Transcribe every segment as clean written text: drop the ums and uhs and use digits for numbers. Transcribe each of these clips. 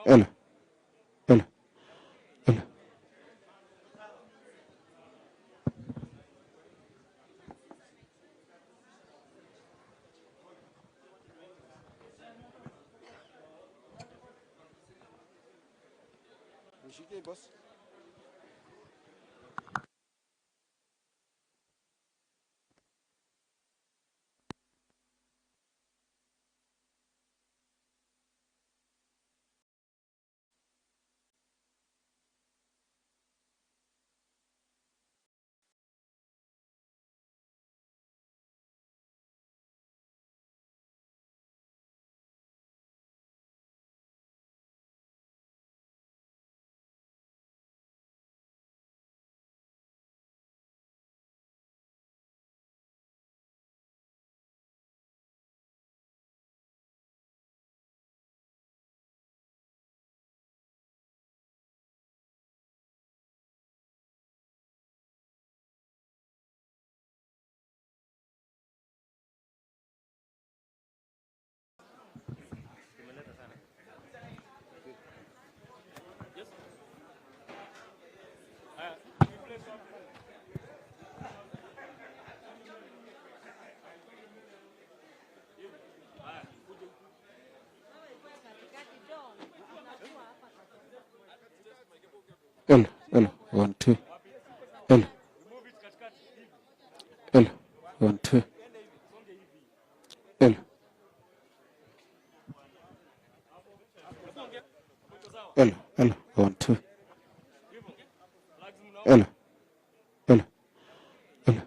Ela. Ela. Ela. Nishike boss. Ela. Ela. 1 2. Ela. Ela. 1 2. Ela. Ela. Ela. 1 2. Ela. Ela. Ela.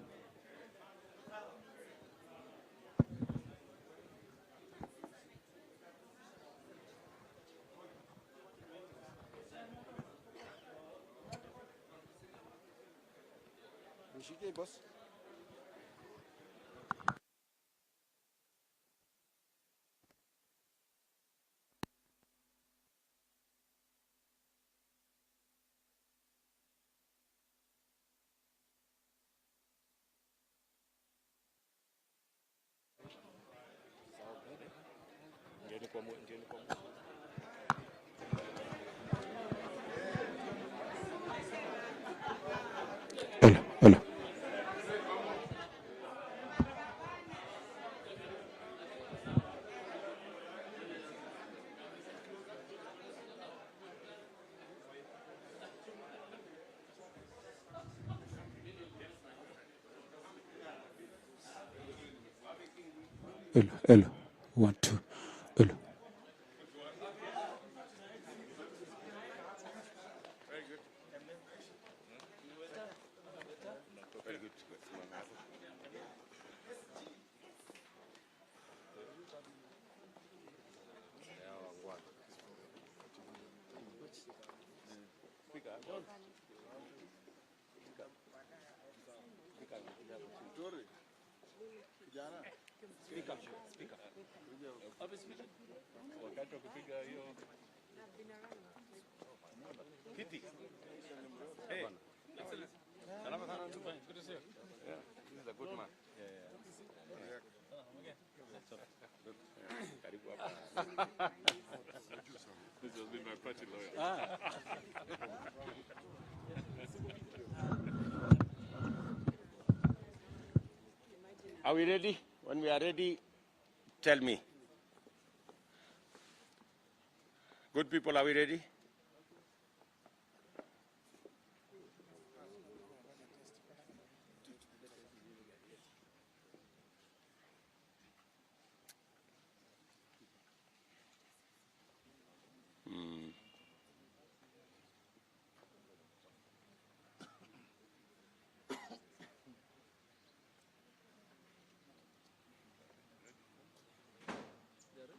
Nishike boss. Ela. Ela. Ela. Ela. 1 2. Ela. Kiti. Hey. Excellent. Salama sana. Good to see you. Yeah. This is a good man. Yeah. Karibu hapa. This has been my party lawyer. Are we ready? When we are ready, tell me. Good people, are we ready?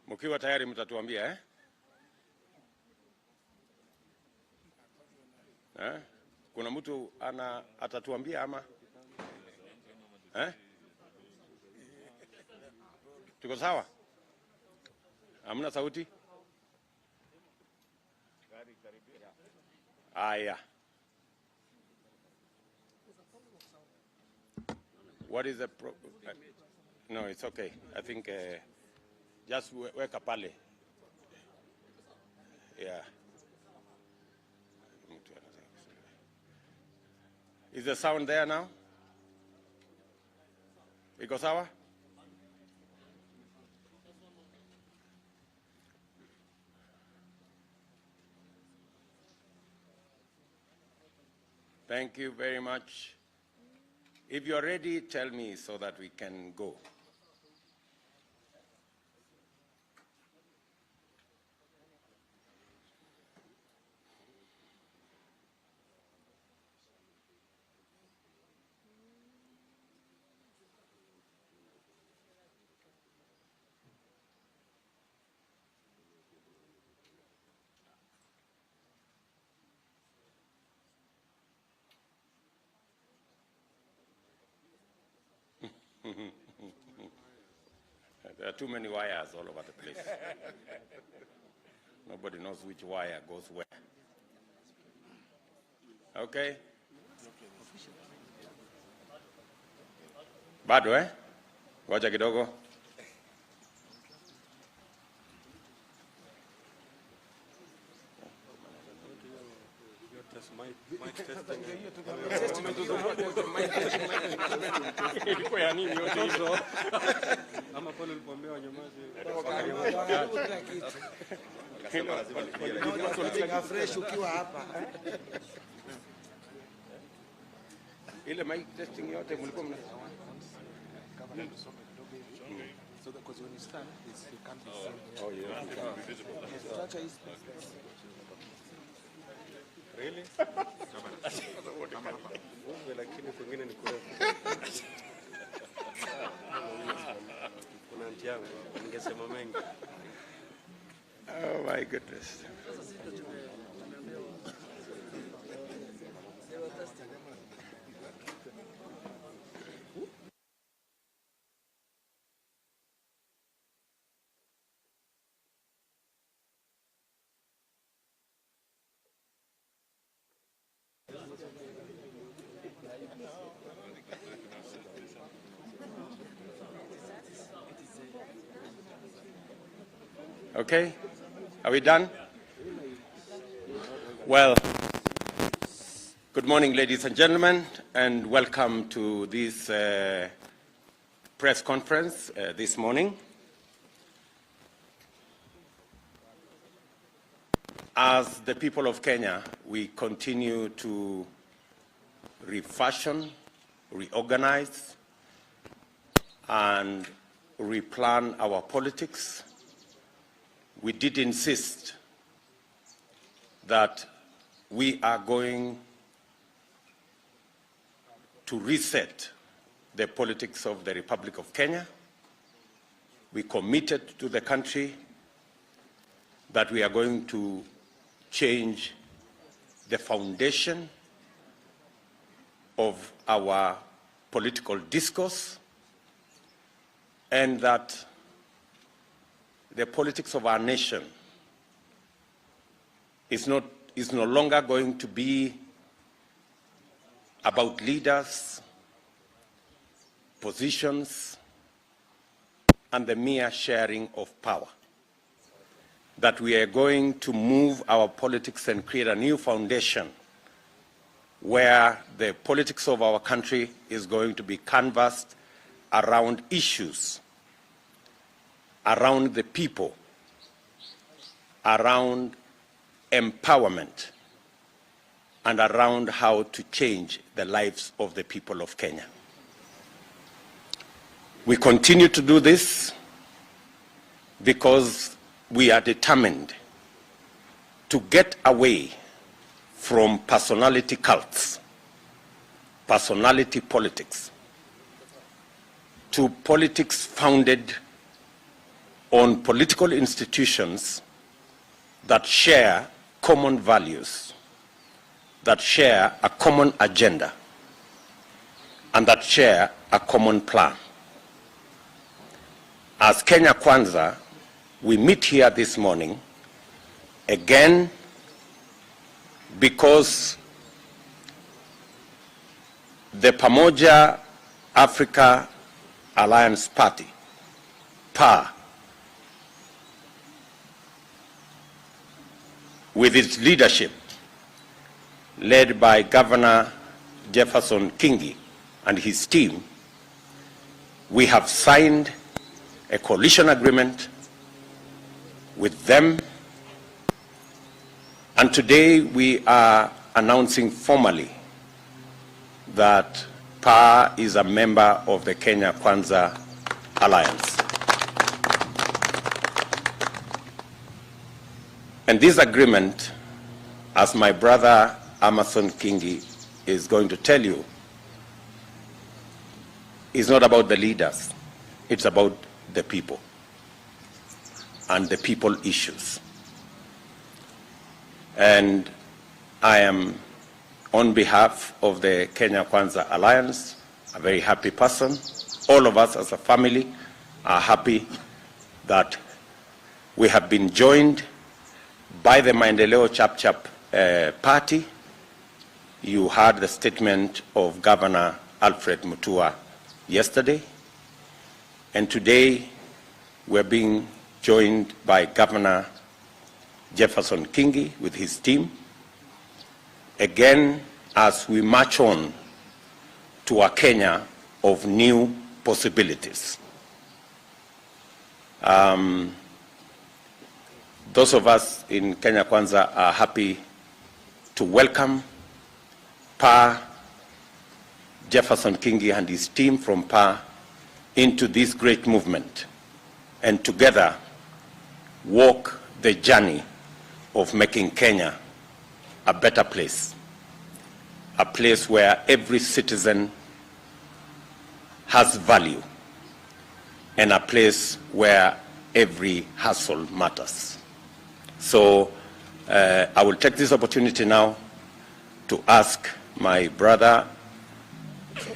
Mkiwa tayari mtatuambia Kuna mtu atatuambia ama Tuko sawa? Hamna sauti? Aya. What is the no, it's okay. I think just weka pale. Yeah. Is the sound there now? Iko sawa? Thank you very much. If you're ready, tell me so that we can go. There are too many wires all over the place. Nobody knows which wire goes where. Okay? Bado Ngoja kidogo. Ile mic testing yote mlikuwa mna. So that because when you stand, you can't be seen. Oh yeah. Really? Lakini kwingine ni kurefu. Kuna anti yangu ningesema mengi. Oh my goodness. Okay, are we done? Well, good morning, ladies and gentlemen, and welcome to this press conference this morning. As the people of Kenya, we continue to refashion, reorganize, and replan our politics. We did insist that we are going to reset the politics of the Republic of Kenya. We committed to the country that we are going to change the foundation of our political discourse, and that the politics of our nation is no longer going to be about leaders, positions, and the mere sharing of power. That we are going to move our politics and create a new foundation where the politics of our country is going to be canvassed around issues, around the people, around empowerment, and around how to change the lives of the people of Kenya. We continue to do this because we are determined to get away from personality cults, personality politics, to politics founded on political institutions that share common values, that share a common agenda, and that share a common plan. As Kenya Kwanza, we meet here this morning again because the Pamoja Africa Alliance Party, PAA, with its leadership, led by Governor Jefferson Kingi and his team, we have signed a coalition agreement with them, and today we are announcing formally that PA is a member of the Kenya Kwanza Alliance. And this agreement, as my brother Amason Kingi is going to tell you, is not about the leaders. It's about the people and the people issues. And I am, on behalf of the Kenya Kwanza Alliance, a very happy person. All of us as a family are happy that we have been joined by the Maendeleo Chap party. You heard the statement of Governor Alfred Mutua yesterday, and today we're being joined by Governor Jefferson Kingi with his team, again as we march on to a Kenya of new possibilities. Those of us in Kenya Kwanza are happy to welcome PA, Jefferson Kingi and his team from PA into this great movement, and together walk the journey of making Kenya a better place, a place where every citizen has value, and a place where every hustle matters. So I will take this opportunity now to ask my brother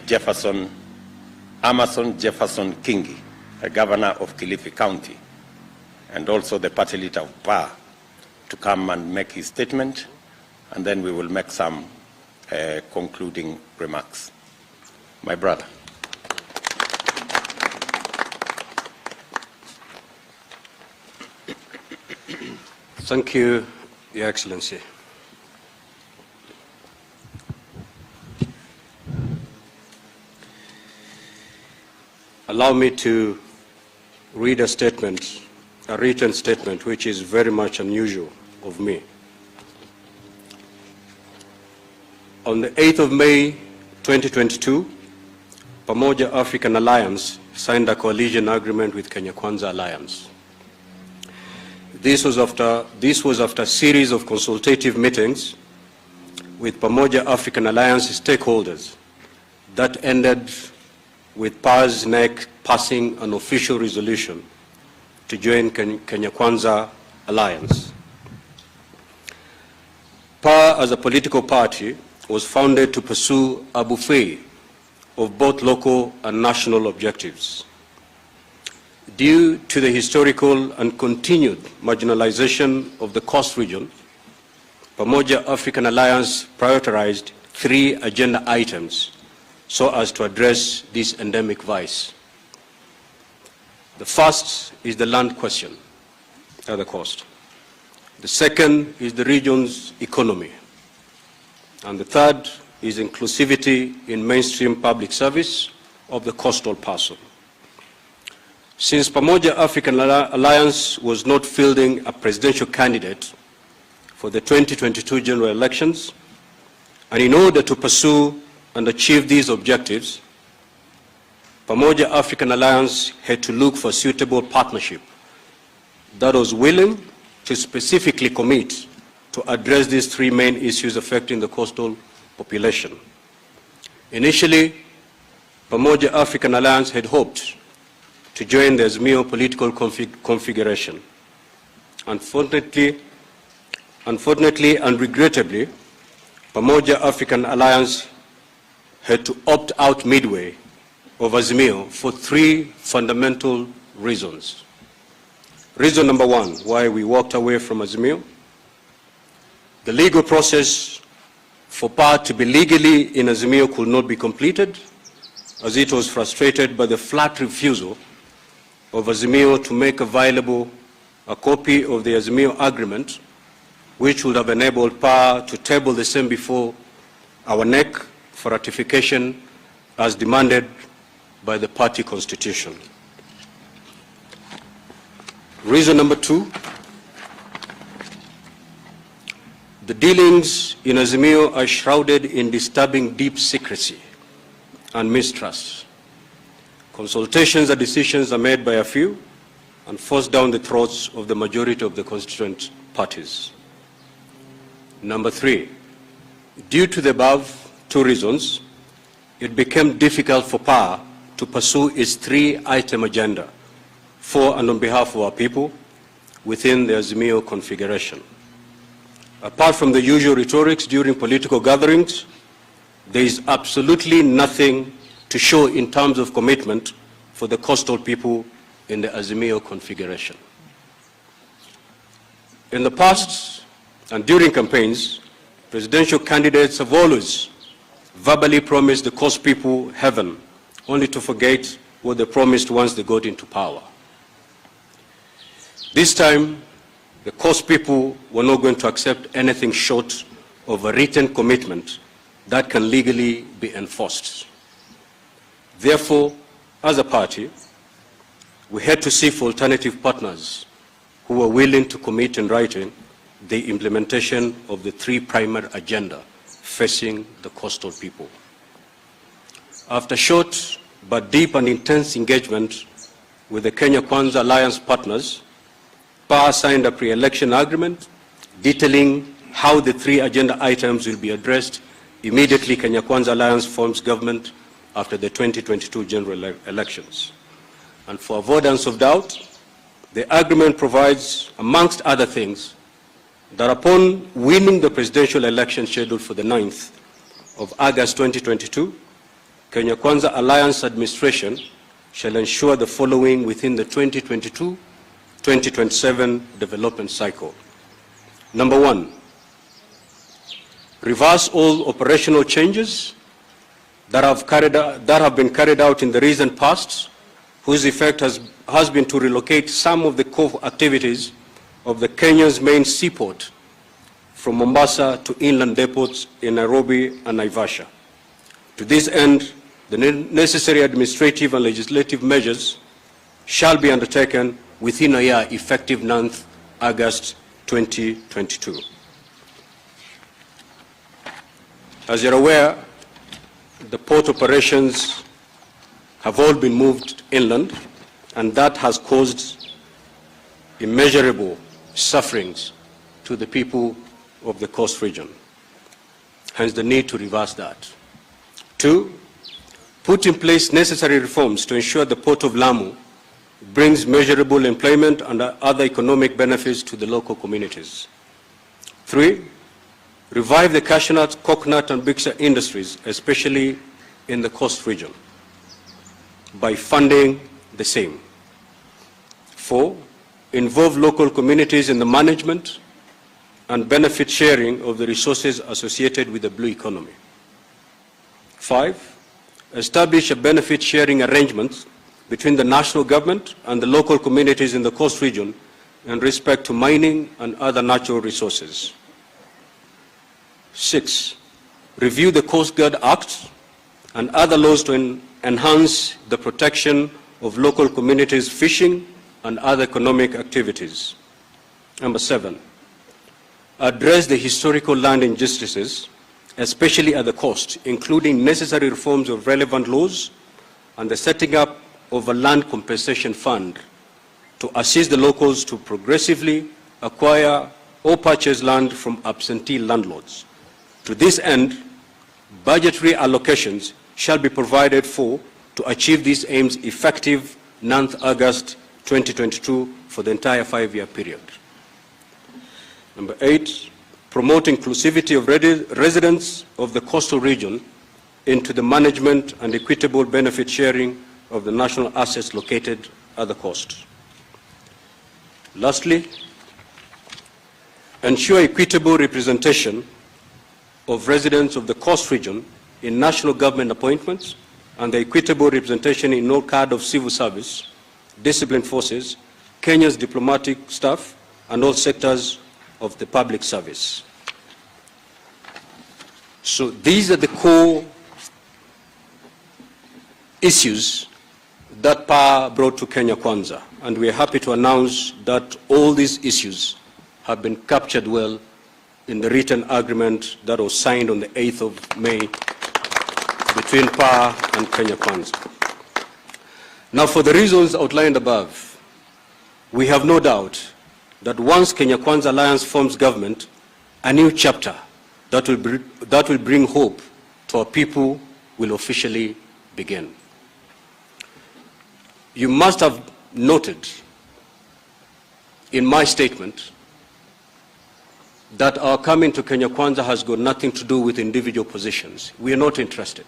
Amason Jefferson Kingi, the governor of Kilifi County, and also the party leader of PA, to come and make his statement, and then we will make some concluding remarks. My brother. Thank you, Your Excellency. Allow me to read a statement, a written statement, which is very much unusual of me. On the 8th of May, 2022, Pamoja African Alliance signed a coalition agreement with Kenya Kwanza Alliance. This was after a series of consultative meetings with Pamoja African Alliance stakeholders that ended with PA's NEC passing an official resolution to join Kenya Kwanza Alliance. PA, as a political party, was founded to pursue a buffet of both local and national objectives. Due to the historical and continued marginalization of the Coast region, Pamoja African Alliance prioritized 3 agenda items so as to address this endemic vice. The first is the land question at the coast. The second is the region's economy. And the third is inclusivity in mainstream public service of the coastal parcel. Since Pamoja African Alliance was not fielding a presidential candidate for the 2022 general elections, and in order to pursue and achieve these objectives, Pamoja African Alliance had to look for a suitable partnership that was willing to specifically commit to address these 3 main issues affecting the coastal population. Initially, Pamoja African Alliance had hoped to join the Azimio political configuration. Unfortunately and regrettably, Pamoja African Alliance had to opt out midway of Azimio for 3 fundamental reasons. Reason number 1, why we walked away from Azimio: the legal process for PA to be legally in Azimio could not be completed, as it was frustrated by the flat refusal of Azimio to make available a copy of the Azimio agreement which would have enabled PAR to table the same before our neck for ratification as demanded by the party constitution. Reason number 2, the dealings in Azimio are shrouded in disturbing deep secrecy and mistrust. Consultations and decisions are made by a few and forced down the throats of the majority of the constituent parties. Number 3, due to the above 2 reasons, it became difficult for PAR to pursue its 3-item agenda for and on behalf of our people within the Azimio configuration. Apart from the usual rhetorics during political gatherings, there is absolutely nothing to show in terms of commitment for the coastal people in the Azimio configuration. In the past and during campaigns, presidential candidates have always verbally promised the coast people heaven, only to forget what they promised once they got into power. This time, the coast people were not going to accept anything short of a written commitment that can legally be enforced. Therefore, as a party, we had to seek for alternative partners who were willing to commit in writing the implementation of the 3 primary agenda facing the coastal people. After short but deep and intense engagement with the Kenya Kwanza Alliance partners, PAR signed a pre-election agreement detailing how the 3 agenda items will be addressed immediately Kenya Kwanza Alliance forms government after the 2022 general elections. And for avoidance of doubt, the agreement provides, amongst other things, that upon winning the presidential election scheduled for the 9th of August 2022, Kenya Kwanza Alliance administration shall ensure the following within the 2022-2027 development cycle. Number 1, reverse all operational changes that have been carried out in the recent past, whose effect has been to relocate some of the core activities of the Kenya's main seaport from Mombasa to inland depots in Nairobi and Naivasha. To this end, the necessary administrative and legislative measures shall be undertaken within a year effective 9th August 2022. As you're aware, the port operations have all been moved inland, and that has caused immeasurable sufferings to the people of the coast region. Hence the need to reverse that. 2, put in place necessary reforms to ensure the Port of Lamu brings measurable employment and other economic benefits to the local communities. 3, revive the cashew nut, coconut and bixia industries, especially in the coast region, by funding the same. 4, involve local communities in the management and benefit sharing of the resources associated with the blue economy. 5, establish a benefit sharing arrangement between the national government and the local communities in the coast region in respect to mining and other natural resources. 6, review the Coast Guard Act and other laws to enhance the protection of local communities' fishing and other economic activities. Number 7, address the historical land injustices, especially at the coast, including necessary reforms of relevant laws and the setting up of a land compensation fund to assist the locals to progressively acquire or purchase land from absentee landlords. To this end, budgetary allocations shall be provided for to achieve these aims effective 9th August 2022 for the entire 5-year period. Number 8, promote inclusivity of residents of the coastal region into the management and equitable benefit sharing of the national assets located at the coast. Lastly, ensure equitable representation of residents of the coast region in national government appointments and the equitable representation in all cadre of civil service, disciplined forces, Kenya's diplomatic staff, and all sectors of the public service. So these are the core issues that PA brought to Kenya Kwanza, and we are happy to announce that all these issues have been captured well in the written agreement that was signed on the 8th of May between PA and Kenya Kwanza. Now, for the reasons outlined above, we have no doubt that once Kenya Kwanza Alliance forms government, a new chapter that will bring hope to our people will officially begin. You must have noted in my statement that our coming to Kenya Kwanza has got nothing to do with individual positions. We are not interested.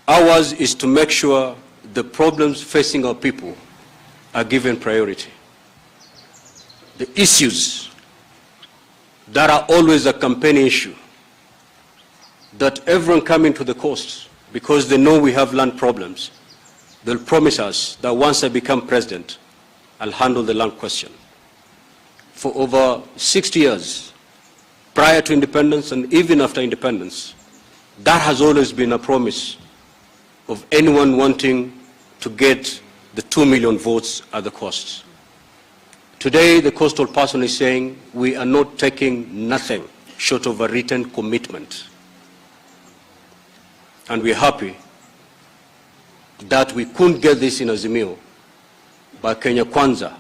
Ours is to make sure the problems facing our people are given priority. The issues that are always a campaign issue, that everyone coming to the coast, because they know we have land problems, they'll promise us that once I become president, I'll handle the land question. For over 60 years, prior to independence and even after independence, that has always been a promise of anyone wanting to get the 2 million votes at the coast. Today, the coastal person is saying we are not taking nothing short of a written commitment. And we're happy that we couldn't get this in Azimio, but Kenya Kwanza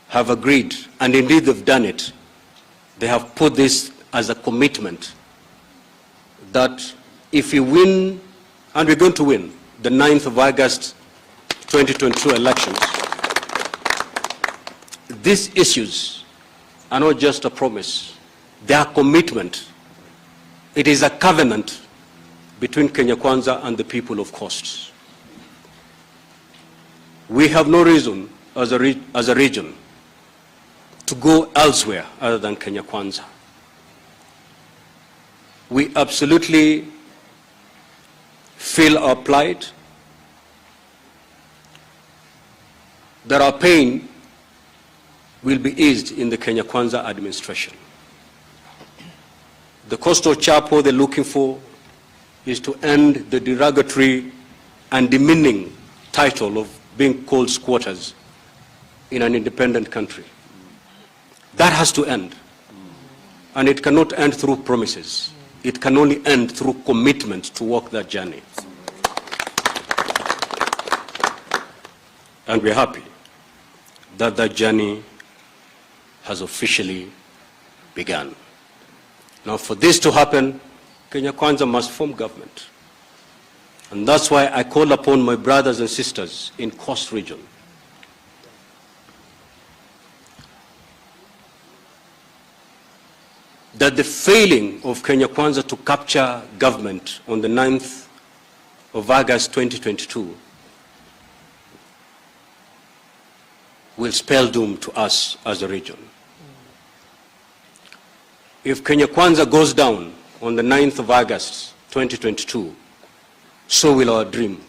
have agreed, and indeed they've done it. They have put this as a commitment that if we win, and we're going to win, the 9th of August 2022 elections, these issues are not just a promise, they are commitment. It is a covenant between Kenya Kwanza and the people of Coast. We have no reason as a region to go elsewhere other than Kenya Kwanza. We absolutely feel our plight, that our pain will be eased in the Kenya Kwanza administration. The coastal chapel they're looking for is to end the derogatory and demeaning title of being called squatters in an independent country. That has to end. And it cannot end through promises. It can only end through commitment to walk that journey. And we're happy that that journey has officially begun. Now, for this to happen, Kenya Kwanza must form government. And that's why I call upon my brothers and sisters in Coast Region that the failing of Kenya Kwanza to capture government on the 9th of August 2022 will spell doom to us as a region. If Kenya Kwanza goes down on the 9th of August 2022, so will our dream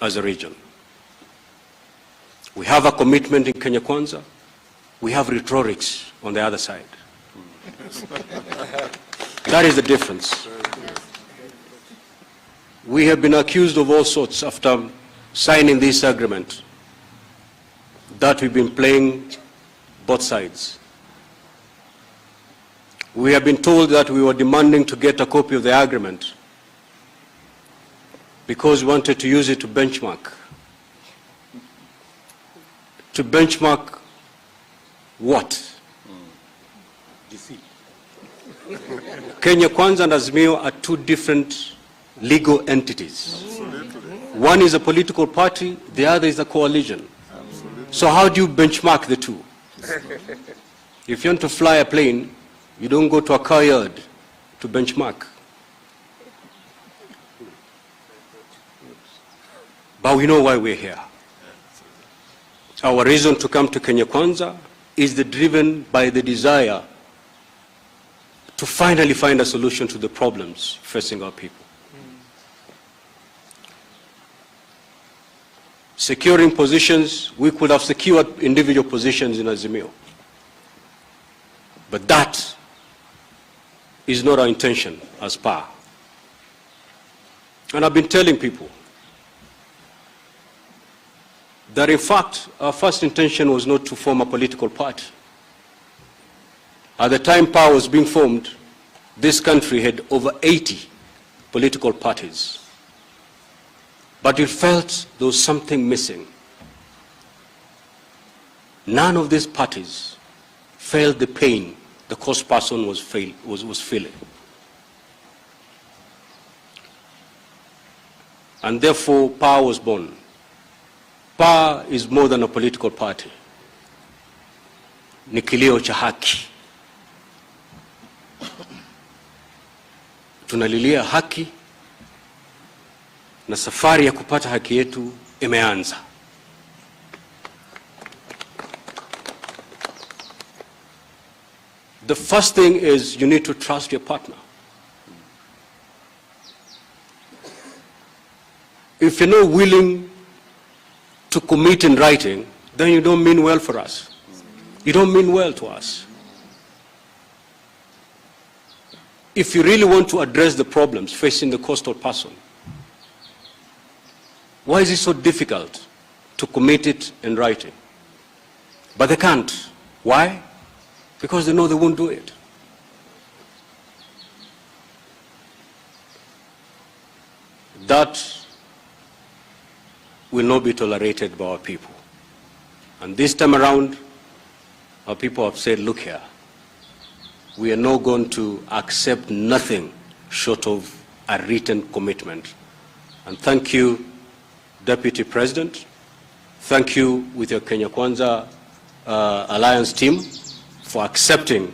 as a region. We have a commitment in Kenya Kwanza, we have rhetorics on the other side. That is the difference. We have been accused of all sorts after signing this agreement, that we've been playing both sides. We have been told that we were demanding to get a copy of the agreement because we wanted to use it to benchmark. To benchmark what? Kenya Kwanza and Azimio are two different legal entities. One is a political party, the other is a coalition. So how do you benchmark the two? If you want to fly a plane, you don't go to a car yard to benchmark. But we know why we're here. Our reason to come to Kenya Kwanza is driven by the desire to finally find a solution to the problems facing our people. securing positions. We could have secured individual positions in Azimio. But that is not our intention as PAR. And I've been telling people that in fact our first intention was not to form a political party. At the time PAR was being formed, this country had over 80 political parties. But we felt there was something missing. None of these parties felt the pain the cost person was feeling. And therefore, PAR was born. PAR is more than a political party. Ni kilio cha haki. Tunalilia haki na safari ya kupata haki yetu imeanza. The first thing is you need to trust your partner. If you're not willing to commit in writing, then you don't mean well for us. You don't mean well to us. If you really want to address the problems facing the coastal person, why is it so difficult to commit it in writing? But they can't. Why? Because they know they won't do it. That will not be tolerated by our people. And this time around, our people have said, look here, we are not going to accept nothing short of a written commitment. And thank you, Deputy President. Thank you with your Kenya Kwanza Alliance team for accepting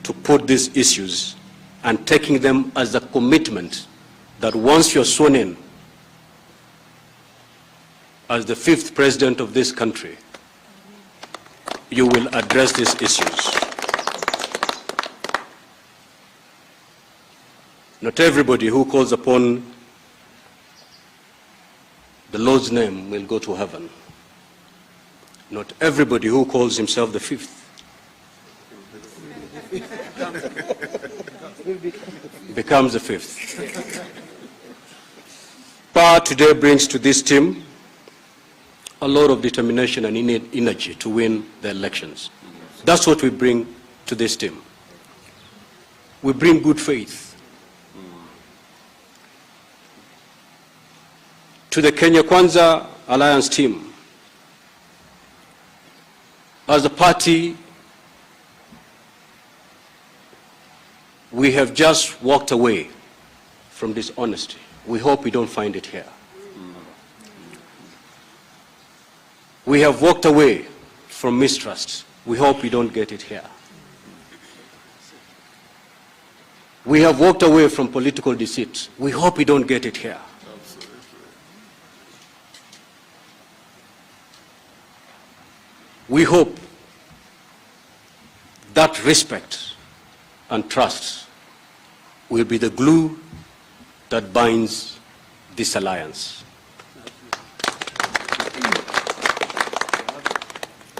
to put these issues and taking them as a commitment that once you're sworn in as the 5th president of this country, you will address these issues. Not everybody who calls upon the Lord's name will go to heaven. Not everybody who calls himself the 5th becomes the 5th. PAR today brings to this team a lot of determination and energy to win the elections. That's what we bring to this team. We bring good faith. To the Kenya Kwanza Alliance team, as a party, we have just walked away from dishonesty. We hope we don't find it here. We have walked away from mistrust. We hope we don't get it here. We have walked away from political deceit. We hope we don't get it here. We hope that respect and trust will be the glue that binds this alliance.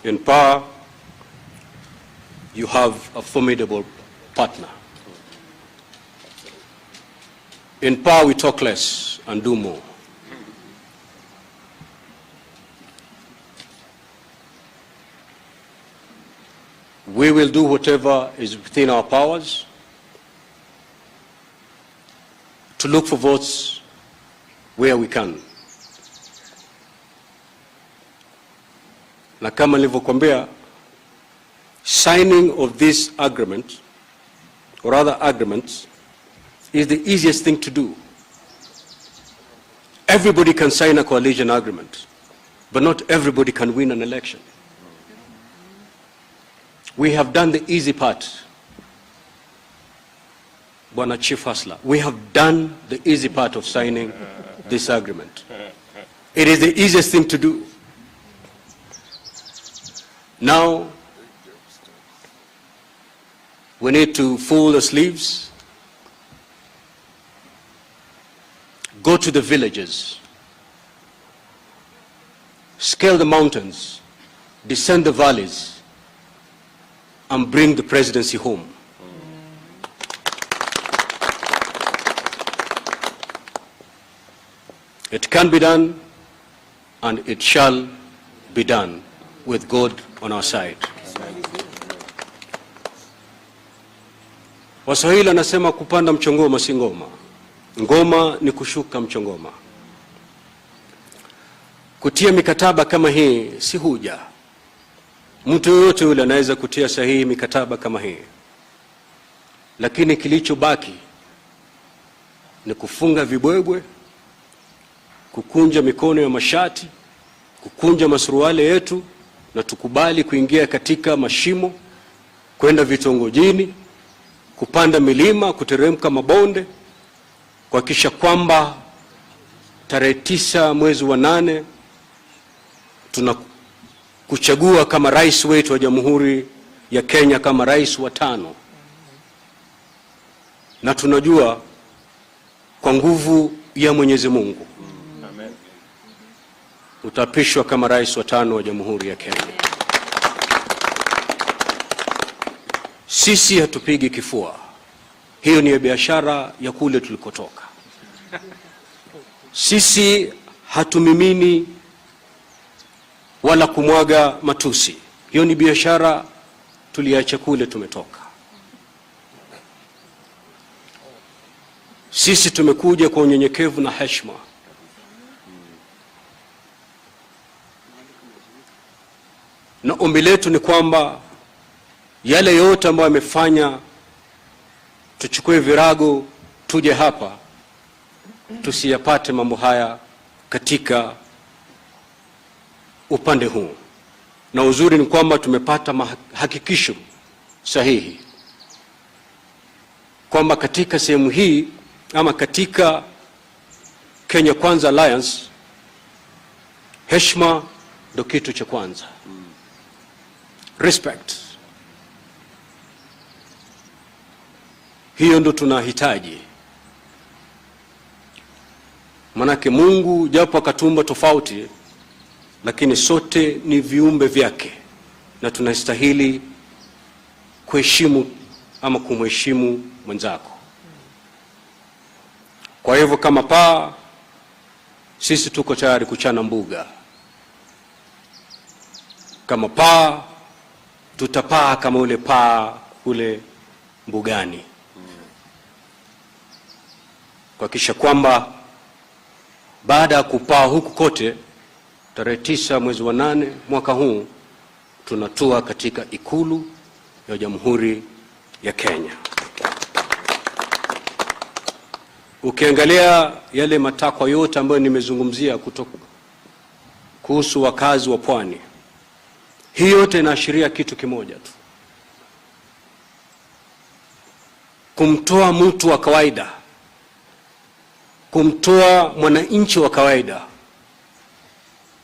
In PAR, you have a formidable partner. In PAR, we talk less and do more. We will do whatever is within our powers to look for votes where we can. Na kama nilivyokuambia, signing of this agreement, or other agreements, is the easiest thing to do. Everybody can sign a coalition agreement, but not everybody can win an election. We have done the easy part. Bwana Chief Hustler, we have done the easy part of signing this agreement. It is the easiest thing to do. Now, we need to fold the sleeves, go to the villages, scale the mountains, descend the valleys, and bring the presidency home. It can be done, and it shall be done with God on our side. Waswahili anasema kupanda mchongoma si ngoma. Ngoma ni kushuka mchongoma. Kutia mikataba kama hii si huja. Mtu yoyote yule anaweza kutia sahihi mikataba kama hii. Lakini kilichobaki ni kufunga vibwebwe, kukunja mikono ya mashati, kukunja masuruali yetu, na tukubali kuingia katika mashimo, kwenda vitongojini, kupanda milima, kuteremka mabonde, kuhakikisha kwamba tarehe 9 mwezi wa 8 tunakuchagua kama rais wetu wa Jamhuri ya Kenya, kama rais wa 5. Na tunajua kwa nguvu ya Mwenyezi Mungu, amen, utapishwa kama rais wa 5 wa Jamhuri ya Kenya. Sisi hatupigi kifua. Hiyo ni biashara ya kule tulikotoka. Sisi hatumimini wala kumwaga matusi. Hiyo ni biashara tuliacha kule tumetoka. Sisi tumekuja kwa unyenyekevu na heshima. Na ombi letu ni kwamba yale yote ambayo yamefanya tuchukue virago tuje hapa, tusiyapate mambo haya katika upande huu. Na uzuri ni kwamba tumepata hakikisho sahihi kwamba katika sehemu hii ama katika Kenya Kwanza Alliance, heshima ndio kitu cha kwanza. Respect. Hiyo ndo tunahitaji. Manake Mungu japo akatumba tofauti, lakini sote ni viumbe vyake, na tunastahili kuheshimu ama kumheshimu mwenzako. Kwa hivyo kama paa, sisi tuko tayari kuchana mbuga. Kama paa, tutapaa kama ule paa ule mbugani, kuhakikisha kwamba baada ya kupaa huku kote, tarehe 9 mwezi wa 8 mwaka huu tunatua katika ikulu ya Jamhuri ya Kenya. Ukiangalia yale matakwa yote ambayo nimezungumzia kuhusu wakazi wa pwani, hii yote inaashiria kitu kimoja tu: kumtoa mtu wa kawaida, kumtoa mwananchi wa kawaida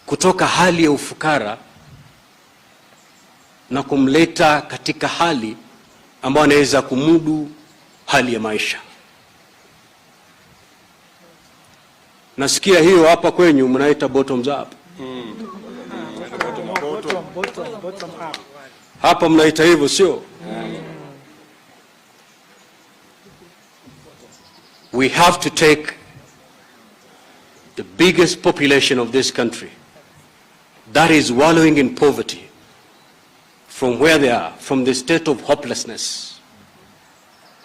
kutoka hali ya ufukara na kumleta katika hali ambayo anaweza kumudu hali ya maisha. Nasikia hiyo hapa kwenyu mnaita bottoms up. Bottom up. Hapa mnaita hivyo, sio? We have to take the biggest population of this country that is wallowing in poverty from where they are, from the state of hopelessness,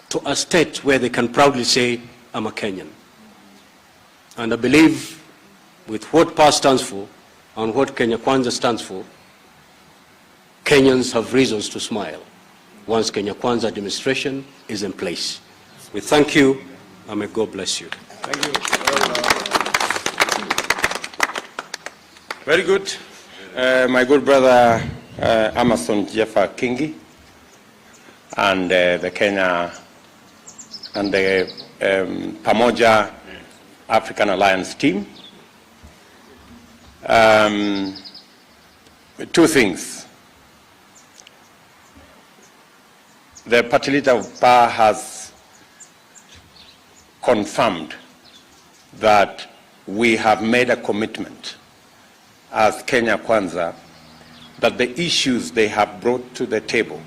to a state where they can proudly say, I'm a Kenyan. And I believe with what PAS stands for and what Kenya Kwanza stands for, Kenyans have reasons to smile once Kenya Kwanza administration is in place. We thank you, and may God bless you. Thank you. Very good. My good brother Amason Jeffa Kingi and the Kenya and the Pamoja African Alliance team. Two things. The party leader of PA has confirmed that we have made a commitment as Kenya Kwanza that the issues they have brought to the table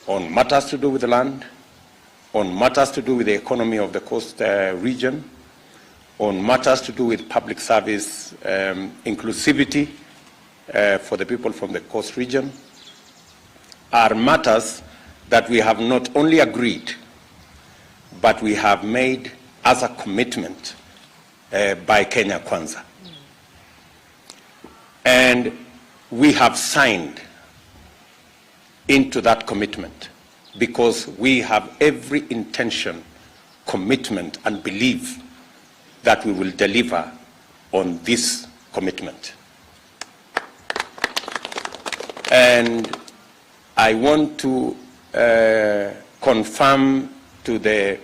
on matters to do with the land, on matters to do with the economy of the coast region, on matters to do with public service inclusivity for the people from the coast region, are matters that we have not only agreed, but we have made as a commitment by Kenya Kwanza. And we have signed into that commitment because we have every intention, commitment, and belief that we will deliver on this commitment. And I want to confirm to the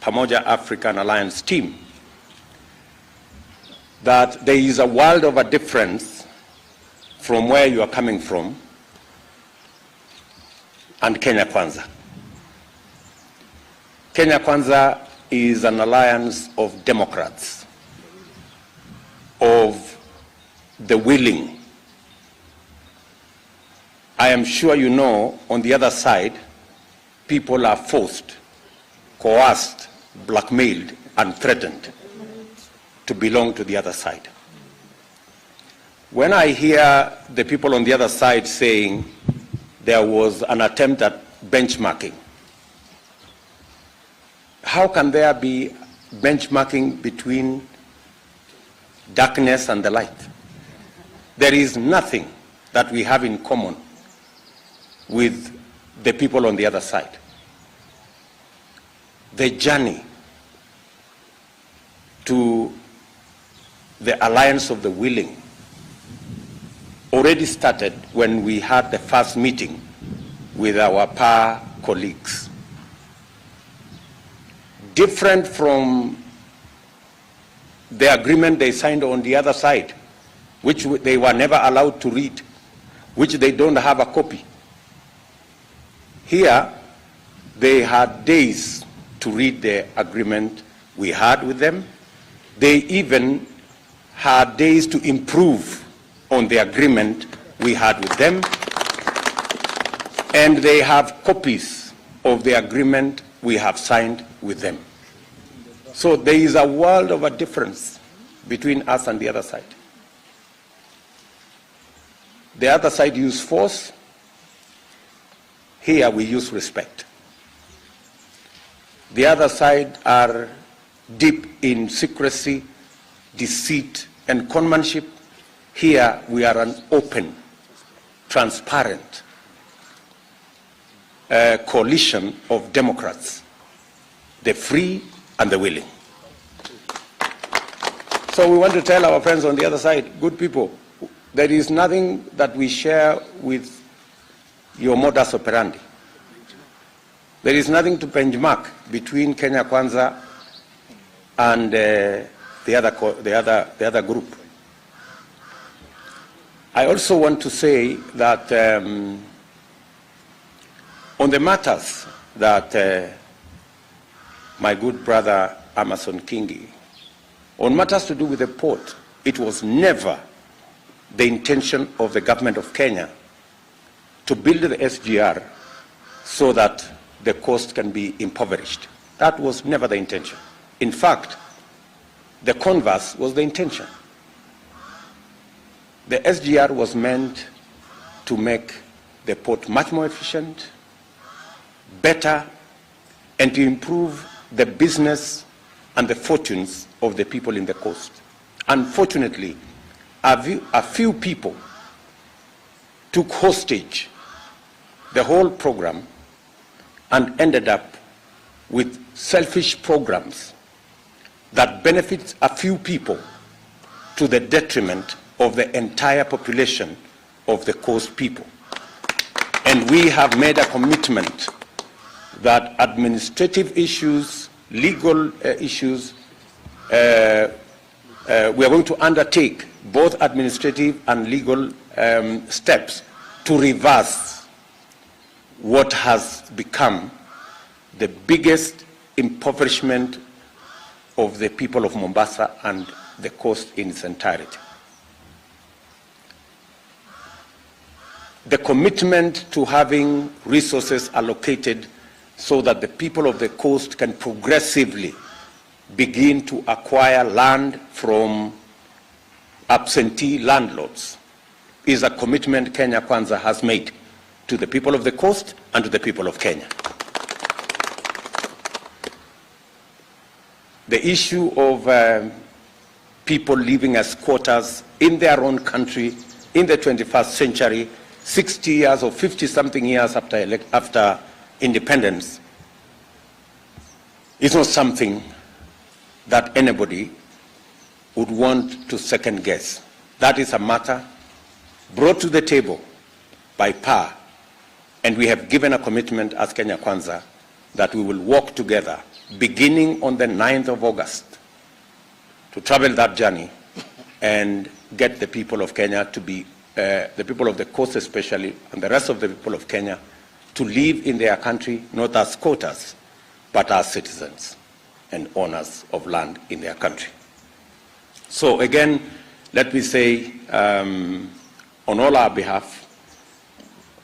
Pamoja African Alliance team that there is a world of a difference from where you are coming from and Kenya Kwanza. Kenya Kwanza is an alliance of Democrats, of the willing. I am sure you know, on the other side, people are forced, coerced, blackmailed, and threatened to belong to the other side. When I hear the people on the other side saying there was an attempt at benchmarking, how can there be benchmarking between darkness and the light? There is nothing that we have in common with the people on the other side. The journey to the alliance of the willing already started when we had the first meeting with our PA colleagues. Different from the agreement they signed on the other side, which they were never allowed to read, which they don't have a copy. Here, they had days to read the agreement we had with them. They even had days to improve on the agreement we had with them. And they have copies of the agreement we have signed with them. So there is a world of a difference between us and the other side. The other side use force. Here we use respect. The other side are deep in secrecy, deceit, and conmanship. Here we are an open, transparent coalition of Democrats, the free and the willing. So we want to tell our friends on the other side, good people, there is nothing that we share with your modus operandi. There is nothing to benchmark between Kenya Kwanza and the other group. I also want to say that on the matters that my good brother Amason Kingi, on matters to do with the port, it was never the intention of the government of Kenya to build the SGR so that the coast can be impoverished. That was never the intention. In fact, the converse was the intention. The SGR was meant to make the port much more efficient, better, and to improve the business and the fortunes of the people in the coast. Unfortunately, a few people took hostage the whole program and ended up with selfish programs that benefit a few people to the detriment of the entire population of the coast people. And we have made a commitment that administrative issues, legal issues, we are going to undertake both administrative and legal steps to reverse what has become the biggest impoverishment of the people of Mombasa and the coast in its entirety. the commitment to having resources allocated so that the people of the coast can progressively begin to acquire land from absentee landlords is a commitment Kenya Kwanza has made to the people of the coast and to the people of Kenya. The issue of people living as squatters in their own country in the 21st century, 60 years or 50-something years after independence, is not something that anybody would want to second guess. That is a matter brought to the table by power, and we have given a commitment as Kenya Kwanza that we will work together beginning on the 9th of August to travel that journey and get the people of Kenya to be, the people of the coast especially, and the rest of the people of Kenya to live in their country not as squatters, but as citizens and owners of land in their country. So again, let me say on all our behalf,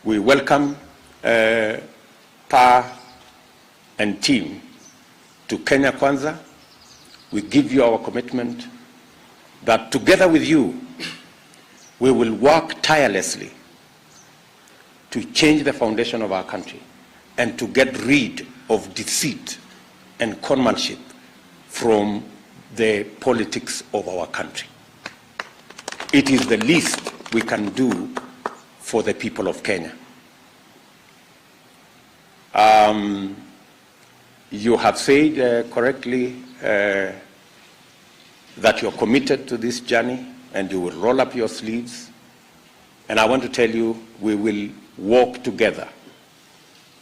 we welcome PA and team to Kenya Kwanza. We give you our commitment that together with you, we will work tirelessly to change the foundation of our country and to get rid of deceit and conmanship from the politics of our country. It is the least we can do for the people of Kenya. You have said correctly that you're committed to this journey and you will roll up your sleeves. And I want to tell you, we will walk together.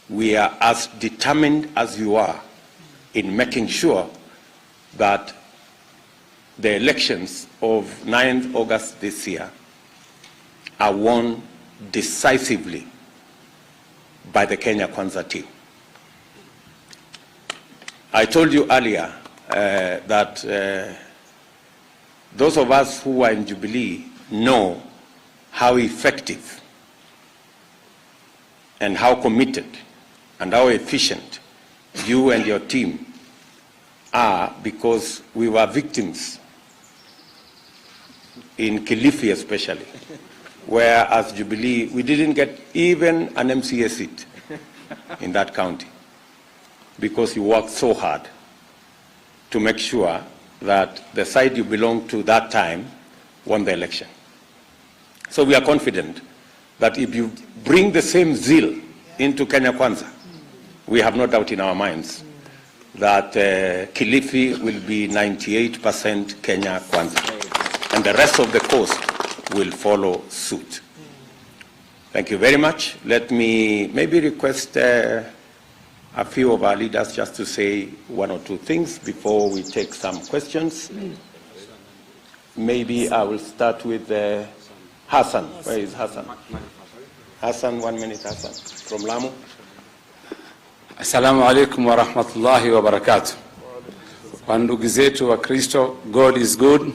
We are as determined as you are in making sure that the elections of 9th August this year are won decisively by the Kenya Kwanza team. I told you earlier that those of us who are in Jubilee know how effective and how committed and how efficient you and your team are, because we were victims in Kilifi especially, where as Jubilee we didn't get even an MCA seat in that county because you worked so hard to make sure that the side you belonged to that time won the election. So we are confident that if you bring the same zeal into Kenya Kwanza, we have no doubt in our minds that Kilifi will be 98% Kenya Kwanza, and the rest of the coast will follow suit. Thank you very much. Let me maybe request a few of our leaders just to say one or two things before we take some questions. Maybe I will start with Hassan. Where is Hassan? Hassan, 1 minute, Hassan, from Lamu. Assalamu alaikum wa rahmatullahi wa barakatuh. Kwa ndugu zetu wa Kristo, God is good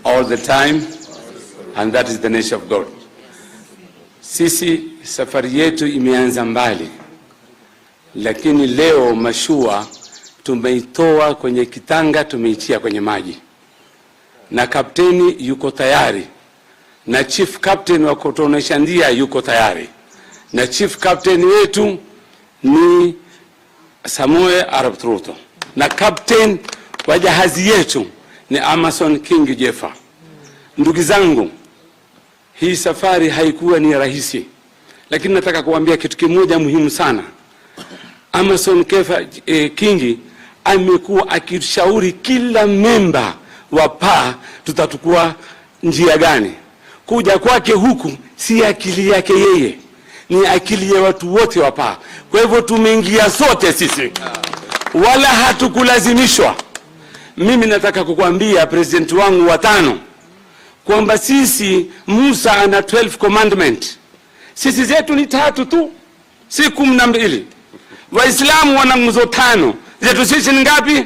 all the time, and that is the nature of God. Sisi safari yetu imeanza mbali, lakini leo mashua tumeitoa kwenye kitanga, tumeitia kwenye maji, na kapteni yuko tayari, na chief captain wa kutuonesha ndia yuko tayari, na chief captain wetu ni Samuel Arap Ruto, na captain wa jahazi yetu ni Kingi Jefa. Ndugu zangu, hii safari haikuwa ni rahisi, lakini nataka kuambia kitu kimoja muhimu sana. Kingi amekuwa akishauri kila memba wa PA tutatukua njia gani. Kuja kwake huku si akili yake yeye, ni akili ya watu wote wa PA. Kwa hivyo tumeingia sote sisi, wala hatukulazimishwa. Mimi nataka kukuambia president wangu wa 5 kwamba sisi, Musa ana 12 commandment, sisi zetu ni 3 tu, si 12. Waislamu wana nguzo 5, zetu sisi ni ngapi?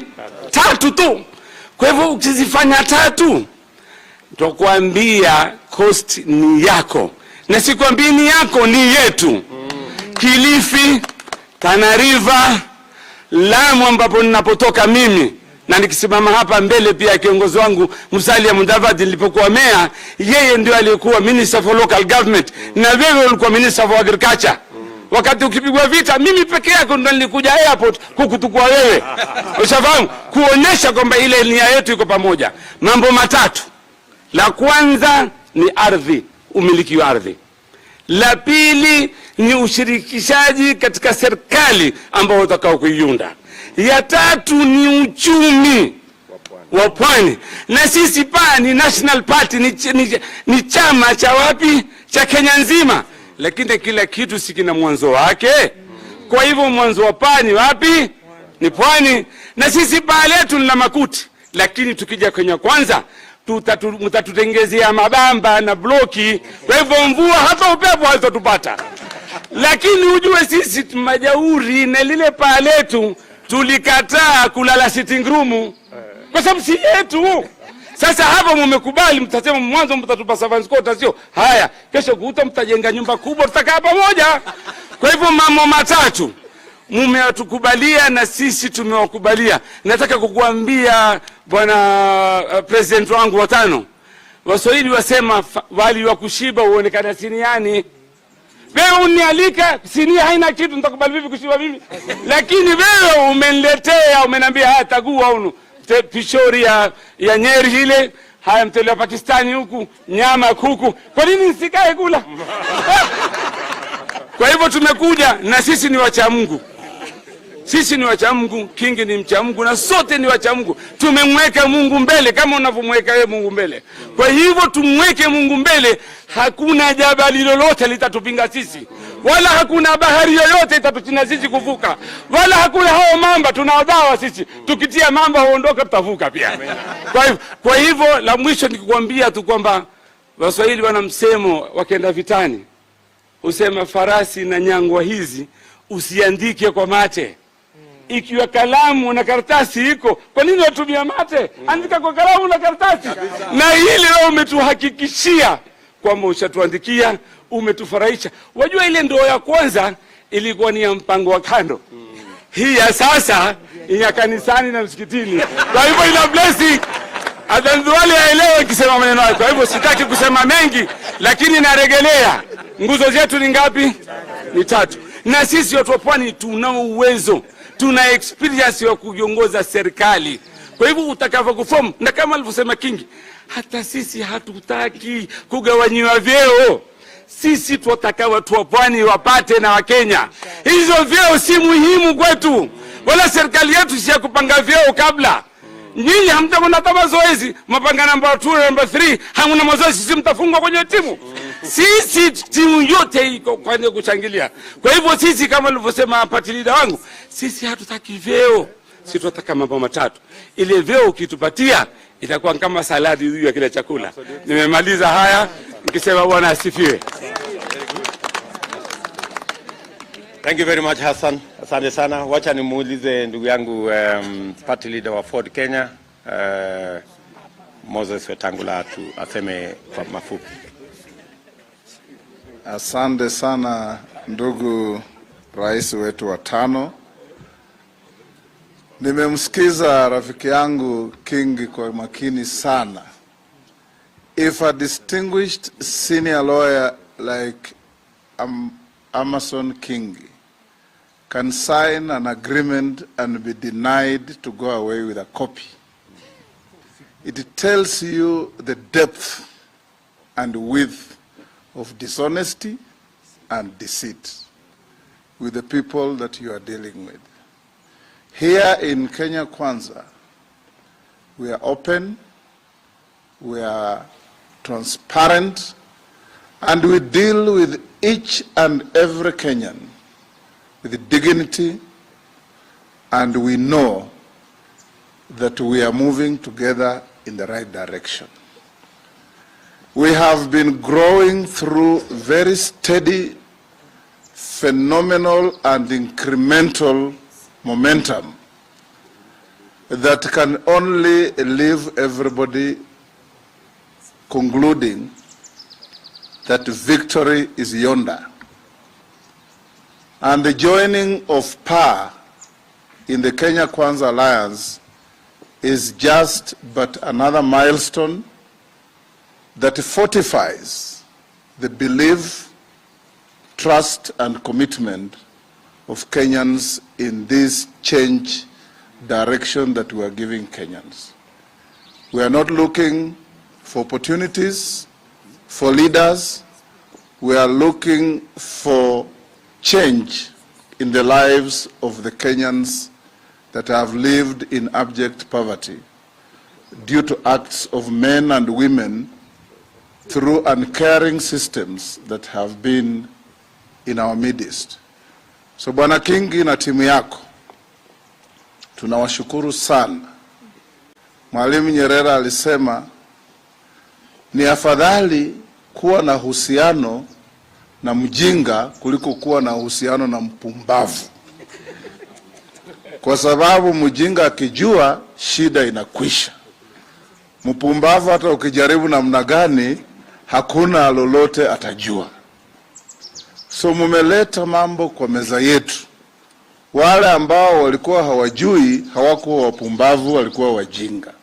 3 tu. Kwa hivyo ukizifanya 3, tutakwambia cost ni yako, na sikwambii ni yako, ni yetu. Kilifi, Tana River, Lamu ambapo ninapotoka mimi, na nikisimama hapa mbele pia kiongozi wangu Musalia Mudavadi nilipokuwa meya, yeye ndio alikuwa minister for local government, na wewe ulikuwa minister for agriculture. Wakati ukipigwa vita, mimi peke yako ndo nilikuja airport kukutukua wewe. Ushafahamu? Kuonesha kwamba ile nia yetu iko pamoja. Mambo matatu. La kwanza ni ardhi, umiliki wa ardhi. La pili ni ushirikishaji katika serikali ambao utakao kuiunda. Ya tatu ni uchumi wa pwani. Na sisi ni National Party, ni chama cha wapi? Cha Kenya nzima. Lakini kila kitu sikina mwanzo wake. Kwa hivyo mwanzo wa pwani wapi? Ni pwani. Na sisi letu lina makuti. Lakini tukija Kenya Kwanza, mtatutengezea mabamba na bloki. Kwa hivyo mvua hata upepo hazitatupata. Lakini ujue sisi majauri, na lile letu tulikataa kulala sitting room kwa sababu si yetu. Sasa hapa mmekubali, mtasema mwanzo mtatupa servants quota, sio? Haya, kesho kuuta mtajenga nyumba kubwa, tutakaa pamoja. Kwa hivyo mambo matatu mmeatukubalia na sisi tumewakubalia. Nataka kukuambia bwana president wangu wa tano, Waswahili wasema wali wa kushiba uonekana siniani. Wewe unialika, sinia haina kitu, nitakubali vipi kushiba mimi? Lakini wewe umeniletea, umeniambia haya tagua unu pishori ya Nyeri ile, haya mtele wa Pakistani huku, nyama kuku. Kwa nini nisikae kula? Kwa hivyo tumekuja, na sisi ni wacha Mungu. Sisi ni wacha Mungu, Kingi ni mcha Mungu, na sote ni wacha Mungu. Tumemweka Mungu mbele kama unavyomweka wewe Mungu mbele. Kwa hivyo tumweke Mungu mbele, hakuna jabali lolote litatupinga sisi. Wala hakuna bahari yoyote itatuchina sisi kuvuka. Wala hakuna hao mamba tunaodhawa sisi. Tukitia mamba huondoka tutavuka pia. Kwa hivyo la mwisho nikikwambia tu kwamba Waswahili wana msemo wakienda vitani, usema farasi na nyangwa hizi usiandike kwa mate. Ikiwa kalamu na karatasi iko, kwa nini watumia mate? Andika kwa kalamu na karatasi. Na hili leo umetuhakikishia kwamba ushatuandikia, umetufurahisha. Wajua ile ndoa ya kwanza ilikuwa ni ya mpango wa kando. Hii ya sasa ni ya kanisani na msikitini. Kwa hivyo ina blessing. Adandwale aelewe kisema maneno hayo. Kwa hivyo sitaki kusema mengi, lakini narejelea. Nguzo zetu ni ngapi? Ni 3. Na sisi watu wa pwani tunao uwezo, tuna experience ya kuiongoza serikali. Kwa hivyo utakavyo kuform, na kama alivyosema Kingi, hata sisi hatutaki kugawanyiwa vyeo. Sisi tunataka watu wa pwani wapate na Wakenya. Hizo vyeo si muhimu kwetu. Wala serikali yetu si ya kupanga vyeo kabla. Nyinyi hamtakwenda hata mazoezi, mapanga namba 2 namba 3, hamna mazoezi, sisi mtafungwa kwenye timu. Sisi timu yote iko kwenye kushangilia. Kwa hivyo sisi kama nilivyosema party leader wangu, sisi hatutaki vyeo. Sisi tunataka mambo matatu. Ile vyeo ukitupatia itakuwa kama saladi juu ya kile chakula. Nimemaliza haya nikisema Bwana asifiwe. Thank you very much Hassan. Asante sana. Wacha nimuulize ndugu yangu party leader wa Ford Kenya Moses Wetangula aseme kwa mafupi. Asante sana ndugu rais wetu wa tano. Nimemsikiza rafiki yangu Kingi kwa makini sana. If a distinguished senior lawyer like Amason Kingi can sign an agreement and be denied to go away with a copy, it tells you the depth and width of dishonesty and deceit with the people that you are dealing with. Here in Kenya Kwanza, we are open, we are transparent, and we deal with each and every Kenyan with dignity, and we know that we are moving together in the right direction. We have been growing through very steady, phenomenal, and incremental momentum that can only leave everybody concluding that victory is yonder. And the joining of power in the Kenya Kwanza Alliance is just but another milestone that fortifies the belief, trust, and commitment of Kenyans in this change direction that we are giving Kenyans. We are not looking for opportunities, for leaders. We are looking for change in the lives of the Kenyans that have lived in abject poverty due to acts of men and women through uncaring systems that have been in our midst. So Bwana Kingi na timu yako, tunawashukuru sana. Mwalimu Nyerere alisema ni afadhali kuwa na uhusiano na mjinga kuliko kuwa na uhusiano na mpumbavu. Kwa sababu mjinga akijua shida inakwisha. Mpumbavu hata ukijaribu namna gani hakuna lolote atajua. So mumeleta mambo kwa meza yetu. Wale ambao walikuwa hawajui hawakuwa wapumbavu, walikuwa wajinga.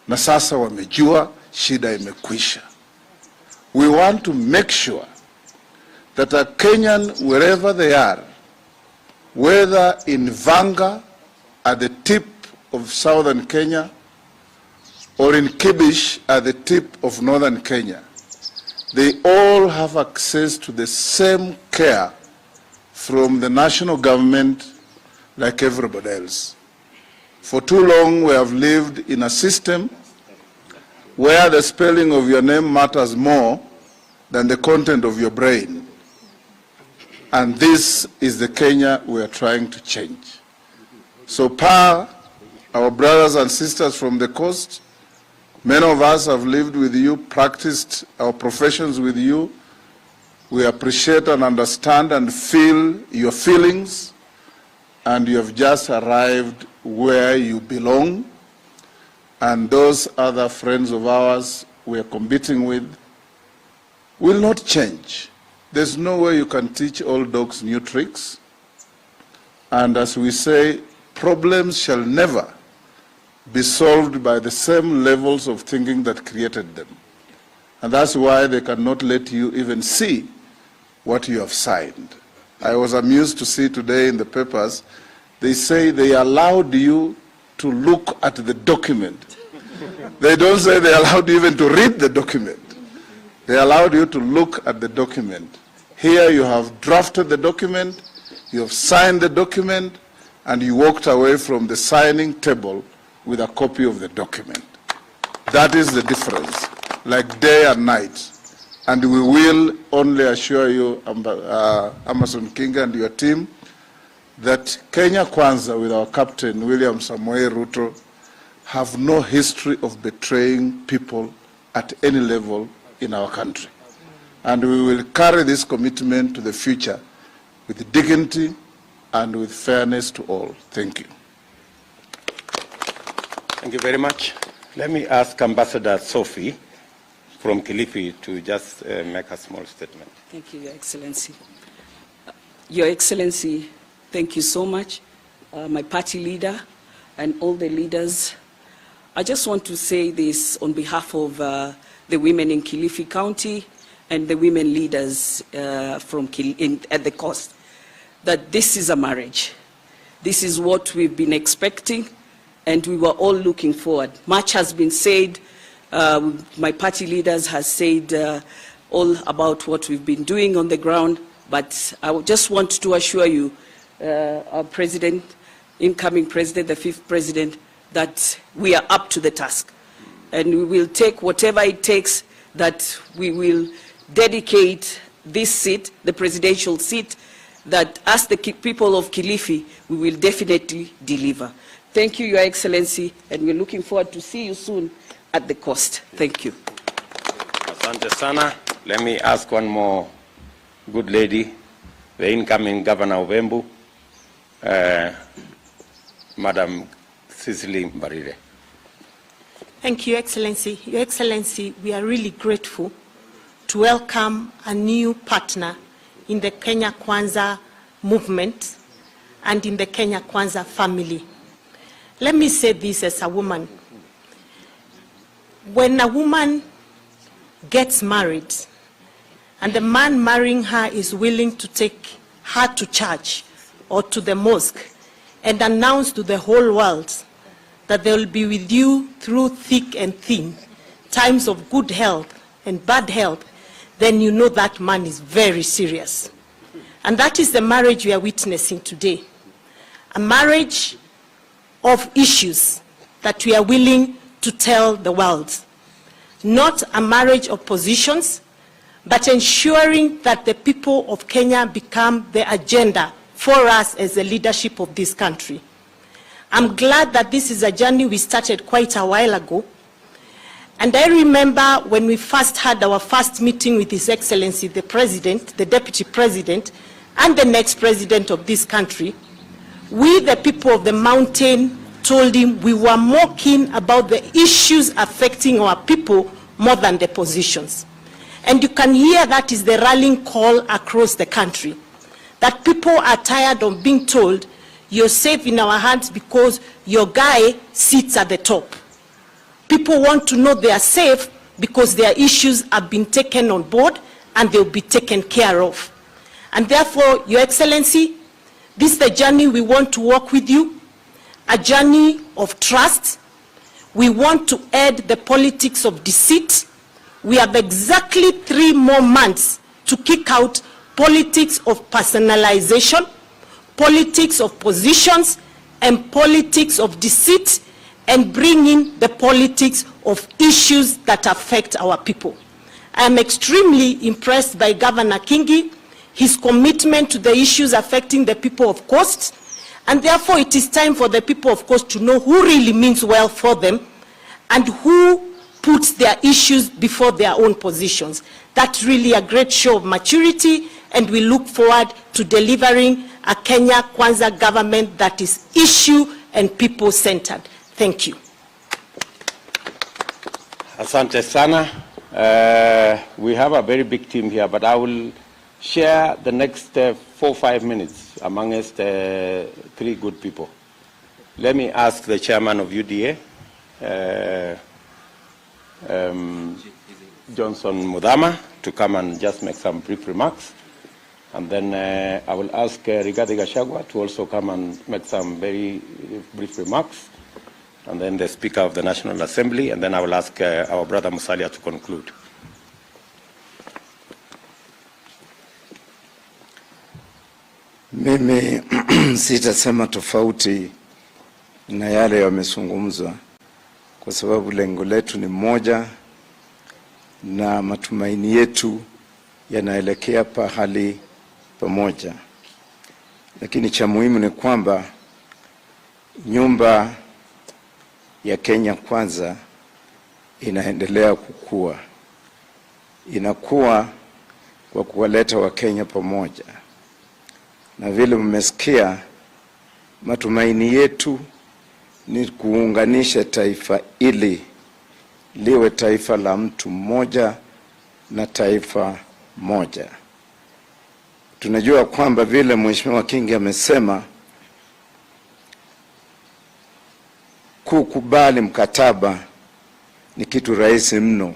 Na sasa wamejua shida imekwisha. We want to make sure that a Kenyan, wherever they are, whether in Vanga at the tip of southern Kenya or in Kibish at the tip of northern Kenya, they all have access to the same care from the national government like everybody else. For too long we have lived in a system where the spelling of your name matters more than the content of your brain. And this is the Kenya we are trying to change. So Pa, our brothers and sisters from the coast, many of us have lived with you, practiced our professions with you. We appreciate and understand and feel your feelings, and you have just arrived where you belong. And those other friends of ours we are competing with will not change. There's no way you can teach old dogs new tricks. And as we say, problems shall never be solved by the same levels of thinking that created them. And that's why they cannot let you even see what you have signed. I was amused to see today in the papers, they say they allowed you to look at the document. They don't say they allowed you even to read the document. They allowed you to look at the document. Here you have drafted the document, you have signed the document, and you walked away from the signing table with a copy of the document. That is the difference, like day and night. And we will only assure you, Amason Kingi and your team, that Kenya Kwanza with our captain, William Samoei Ruto, have no history of betraying people at any level in our country. And we will carry this commitment to the future with dignity and with fairness to all. Thank you. Thank you very much. Let me ask Ambassador Sophie from Kilifi to just make a small statement. Thank you, Your Excellency. Your Excellency, thank you so much. My party leader and all the leaders. I just want to say this on behalf of the women in Kilifi County and the women leaders at the coast, that this is a marriage. This is what we've been expecting, and we were all looking forward. Much has been said. My party leaders has said all about what we've been doing on the ground, but I just want to assure you, our president, incoming president, the fifth president, that we are up to the task. And we will take whatever it takes, that we will dedicate this seat, the presidential seat, that as the people of Kilifi, we will definitely deliver. Thank you, Your Excellency, and we're looking forward to see you soon at the coast. Thank you. Asante sana. Let me ask one more good lady, the incoming Governor of Embu, Madam Cecily Mbarire. Thank you, Excellency. Your Excellency, we are really grateful to welcome a new partner in the Kenya Kwanza movement and in the Kenya Kwanza family. Let me say this as a woman. When a woman gets married and the man marrying her is willing to take her to church or to the mosque and announce to the whole world that they will be with you through thick and thin, times of good health and bad health, then you know that man is very serious. And that is the marriage we are witnessing today. A marriage of issues that we are willing to tell the world. Not a marriage of positions, but ensuring that the people of Kenya become the agenda for us as the leadership of this country. I'm glad that this is a journey we started quite a while ago. And I remember when we first had our first meeting with His Excellency, the President, the Deputy President, and the next President of this country, we, the people of the mountain, told him we were more keen about the issues affecting our people more than the positions. And you can hear that is the rallying call across the country, that people are tired of being told you're safe in our hands because your guy sits at the top. People want to know they are safe because their issues have been taken on board and they'll be taken care of. And therefore, Your Excellency, this is the journey we want to walk with you, a journey of trust. We want to end the politics of deceit. We have exactly 3 more months to kick out politics of personalization, politics of positions, and politics of deceit, and bring in the politics of issues that affect our people. I am extremely impressed by Governor Kingi, his commitment to the issues affecting the people of Coast, and therefore it is time for the people of Coast to know who really means well for them and who puts their issues before their own positions. That's really a great show of maturity, and we look forward to delivering a Kenya Kwanza government that is issue and people-centered. Thank you. Asante sana. We have a very big team here, but I will share the next 4 or 5 minutes amongst 3 good people. Let me ask the chairman of UDA, Johnson Mudama, to come and just make some brief remarks. And then I will ask Rigathi Gachagua to also come and make some very brief remarks. And then the Speaker of the National Assembly, and then I will ask our brother Musalia to conclude. Mimi sitasema tofauti na yale yamezungumzwa, kwa sababu lengo letu ni moja na matumaini yetu yanaelekea pahali pamoja. Lakini cha muhimu ni kwamba nyumba ya Kenya Kwanza inaendelea kukua. Inakuwa kwa kuwaleta Wakenya pamoja. Na vile mmesikia, matumaini yetu ni kuunganisha taifa ili liwe taifa la mtu mmoja na taifa moja. Tunajua kwamba vile Mheshimiwa Kingi amesema, kukubali mkataba ni kitu rahisi mno,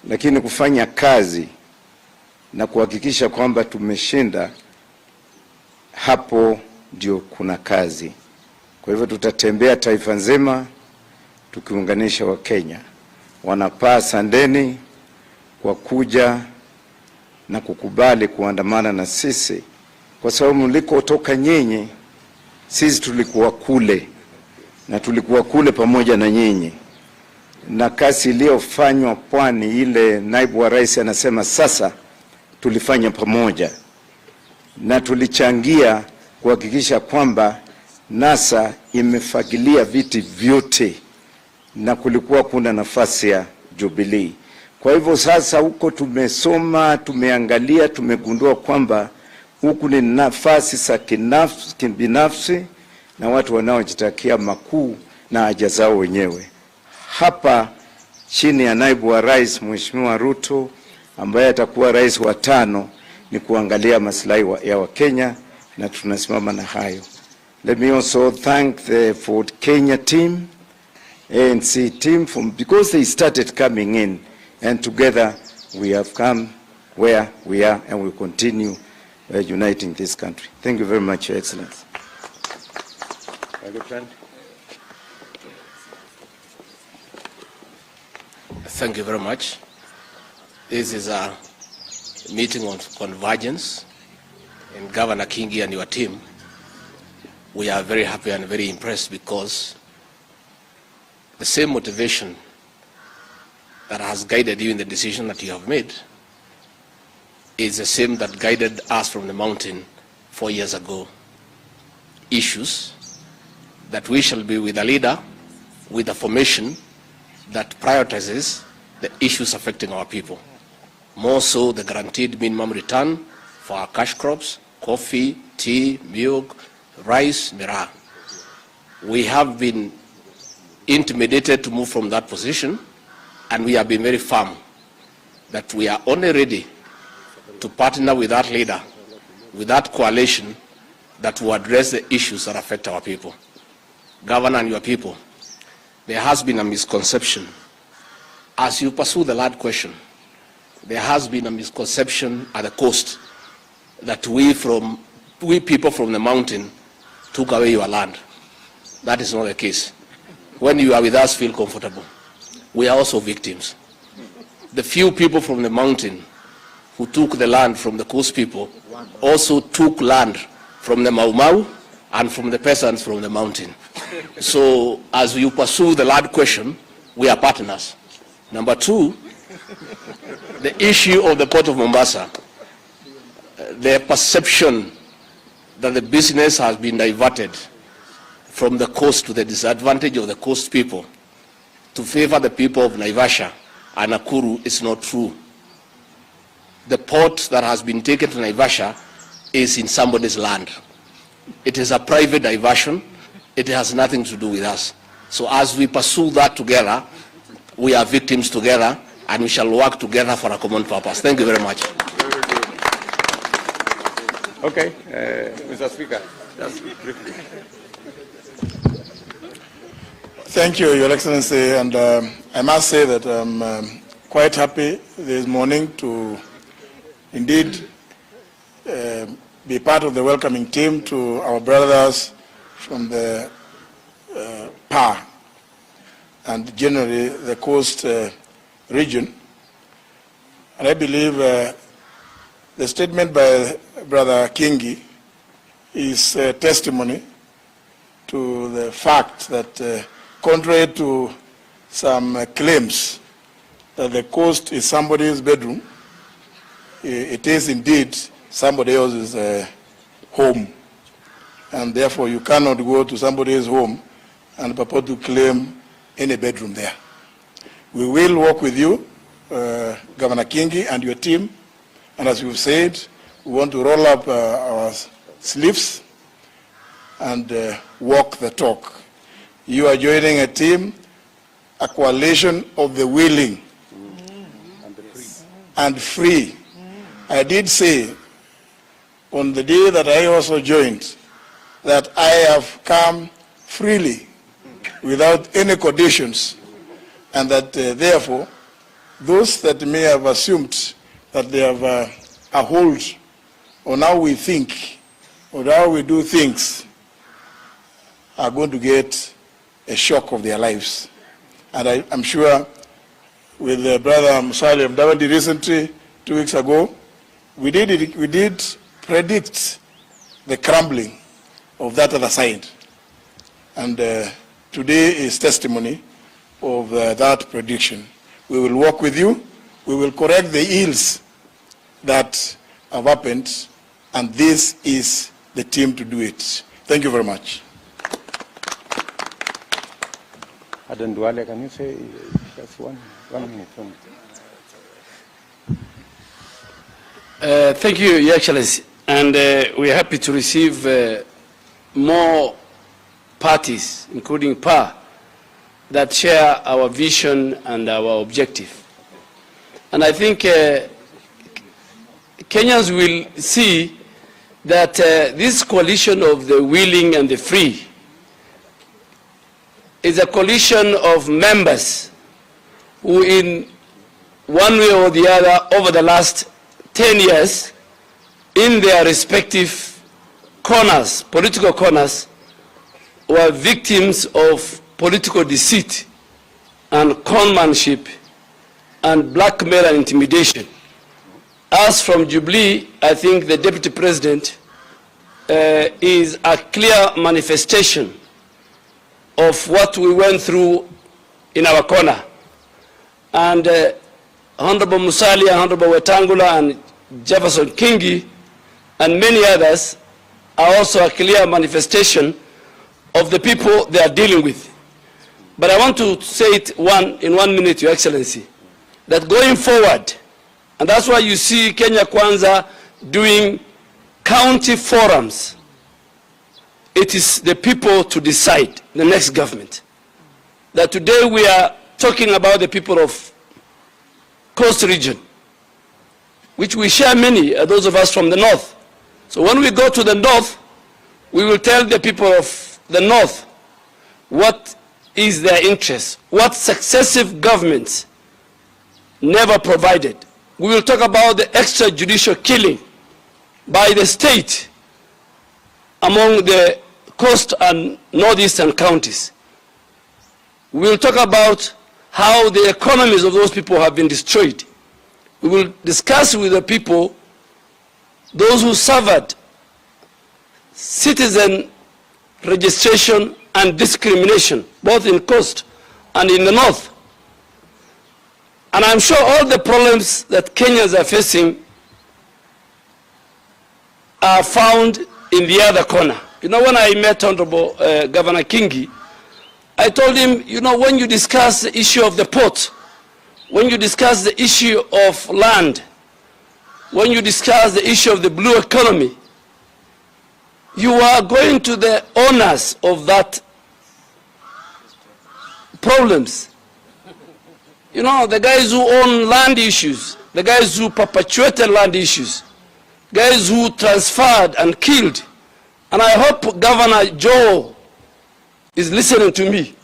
lakini kufanya kazi na kuhakikisha kwamba tumeshinda, hapo ndio kuna kazi. Kwa hivyo tutatembea taifa nzima tukiunganisha Wakenya. Wanapaa sandeni kwa kuja na kukubali kuandamana na sisi, kwa sababu mlikotoka nyinyi, sisi tulikuwa kule na tulikuwa kule pamoja na nyinyi. Na kazi iliyofanywa Pwani, ile naibu wa rais anasema sasa, tulifanya pamoja na tulichangia kuhakikisha kwamba NASA imefagilia viti vyote na kulikuwa kuna nafasi ya Jubilee. Kwa hivyo sasa huko tumesoma, tumeangalia, tumegundua kwamba huku ni nafasi za kibinafsi na watu wanaojitakia makuu na haja zao wenyewe. Hapa chini ya naibu wa rais Mheshimiwa Ruto ambaye atakuwa rais wa 5 ni kuangalia maslahi ya Wakenya, na tunasimama na hayo. Let me also thank the Ford Kenya team, ANC team, because they started coming in, and together we have come where we are, and we continue uniting this country. Thank you very much, Your Excellency. Thank you very much. This is a meeting on convergence, and Governor Kingi and your team, we are very happy and very impressed because the same motivation that has guided you in the decision that you have made is the same that guided us from the mountain 4 years ago. Issues that we shall be with a leader, with a formation that prioritizes the issues affecting our people. More so the guaranteed minimum return for our cash crops, coffee, tea, milk, rice, miraa. We have been intimidated to move from that position, and we have been very firm that we are only ready to partner with that leader, with that coalition that will address the issues that affect our people. Governor and your people, there has been a misconception. As you pursue the land question, there has been a misconception at the coast that we people from the mountain took away your land. That is not the case. When you are with us, feel comfortable. We are also victims. The few people from the mountain who took the land from the coast people also took land from the Mau Mau and from the peasants from the mountain. So as you pursue the land question, we are partners. Number 2, the issue of the Port of Mombasa, the perception that the business has been diverted from the coast to the disadvantage of the coast people to favor the people of Naivasha and Nakuru is not true. The port that has been taken to Naivasha is in somebody's land. It is a private diversion. It has nothing to do with us. So as we pursue that together, we are victims together, and we shall work together for a common purpose. Thank you very much. Okay, Mr. Speaker. Thank you, Your Excellency, and I must say that I'm quite happy this morning to indeed be part of the welcoming team to our brothers from the PAR and generally the coast region. And I believe the statement by Brother Kingi is testimony to the fact that contrary to some claims that the coast is somebody's bedroom, it is indeed somebody else's home. And therefore you cannot go to somebody's home and purport to claim any bedroom there. We will work with you, Governor Kingi, and your team. And as you've said, we want to roll up our sleeves and walk the talk. You are joining a team, a coalition of the willing and free. I did say on the day that I also joined that I have come freely without any conditions, and that therefore those that may have assumed that they have a hold on how we think or how we do things are going to get a shock of their lives. And I'm sure with Brother Musalia Mudavadi recently, 2 weeks ago, we did predict the crumbling of that other side. And today is testimony of that prediction. We will work with you. We will correct the ills that have happened, and this is the team to do it. Thank you very much. Adan Duale, can you say just one minute? Thank you, Your Excellency. And we are happy to receive more parties, including PAR, that share our vision and our objective. And I think Kenyans will see that this coalition of the willing and the free is a coalition of members who in one way or the other over the last 10 years in their respective corners, political corners, were victims of political deceit and conmanship and blackmail and intimidation. As from Jubilee, I think the Deputy President is a clear manifestation of what we went through in our corner. And Honorable Musalia, Honorable Wetangula, and Jefferson Kingi, and many others are also a clear manifestation of the people they are dealing with. But I want to say it in 1 minute, Your Excellency, that going forward, and that's why you see Kenya Kwanza doing county forums. It is the people to decide, the next government. That today we are talking about the people of Coast region, which we share many, those of us from the north. So when we go to the north, we will tell the people of the north what is their interest, what successive governments never provided. We will talk about the extrajudicial killing by the state among the coast and northeastern counties. We will talk about how the economies of those people have been destroyed. We will discuss with the people, those who suffered citizen registration and discrimination, both in coast and in the north. And I'm sure all the problems that Kenyans are facing are found in the other corner. You know, when I met Honorable Governor Kingi, I told him, you know, when you discuss the issue of the port, when you discuss the issue of land, when you discuss the issue of the blue economy, you are going to the owners of that problems. You know, the guys who own land issues, the guys who perpetuated land issues, guys who transferred and killed. And I hope Governor Joe is listening to me.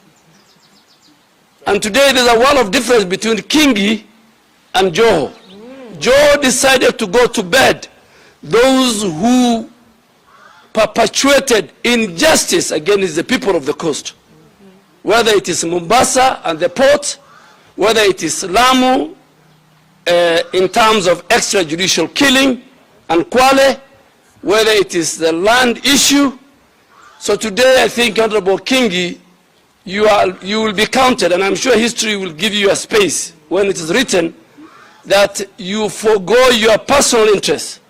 And today there's a world of difference between Kingi and Joe. Joe decided to go to bed those who perpetuated injustice against the people of the coast. Whether it is Mombasa and the port, whether it is Lamu in terms of extrajudicial killing and Kwale, whether it is the land issue. So today I think, Honorable Kingi, you will be counted, and I'm sure history will give you a space when it is written that you forgo your personal interests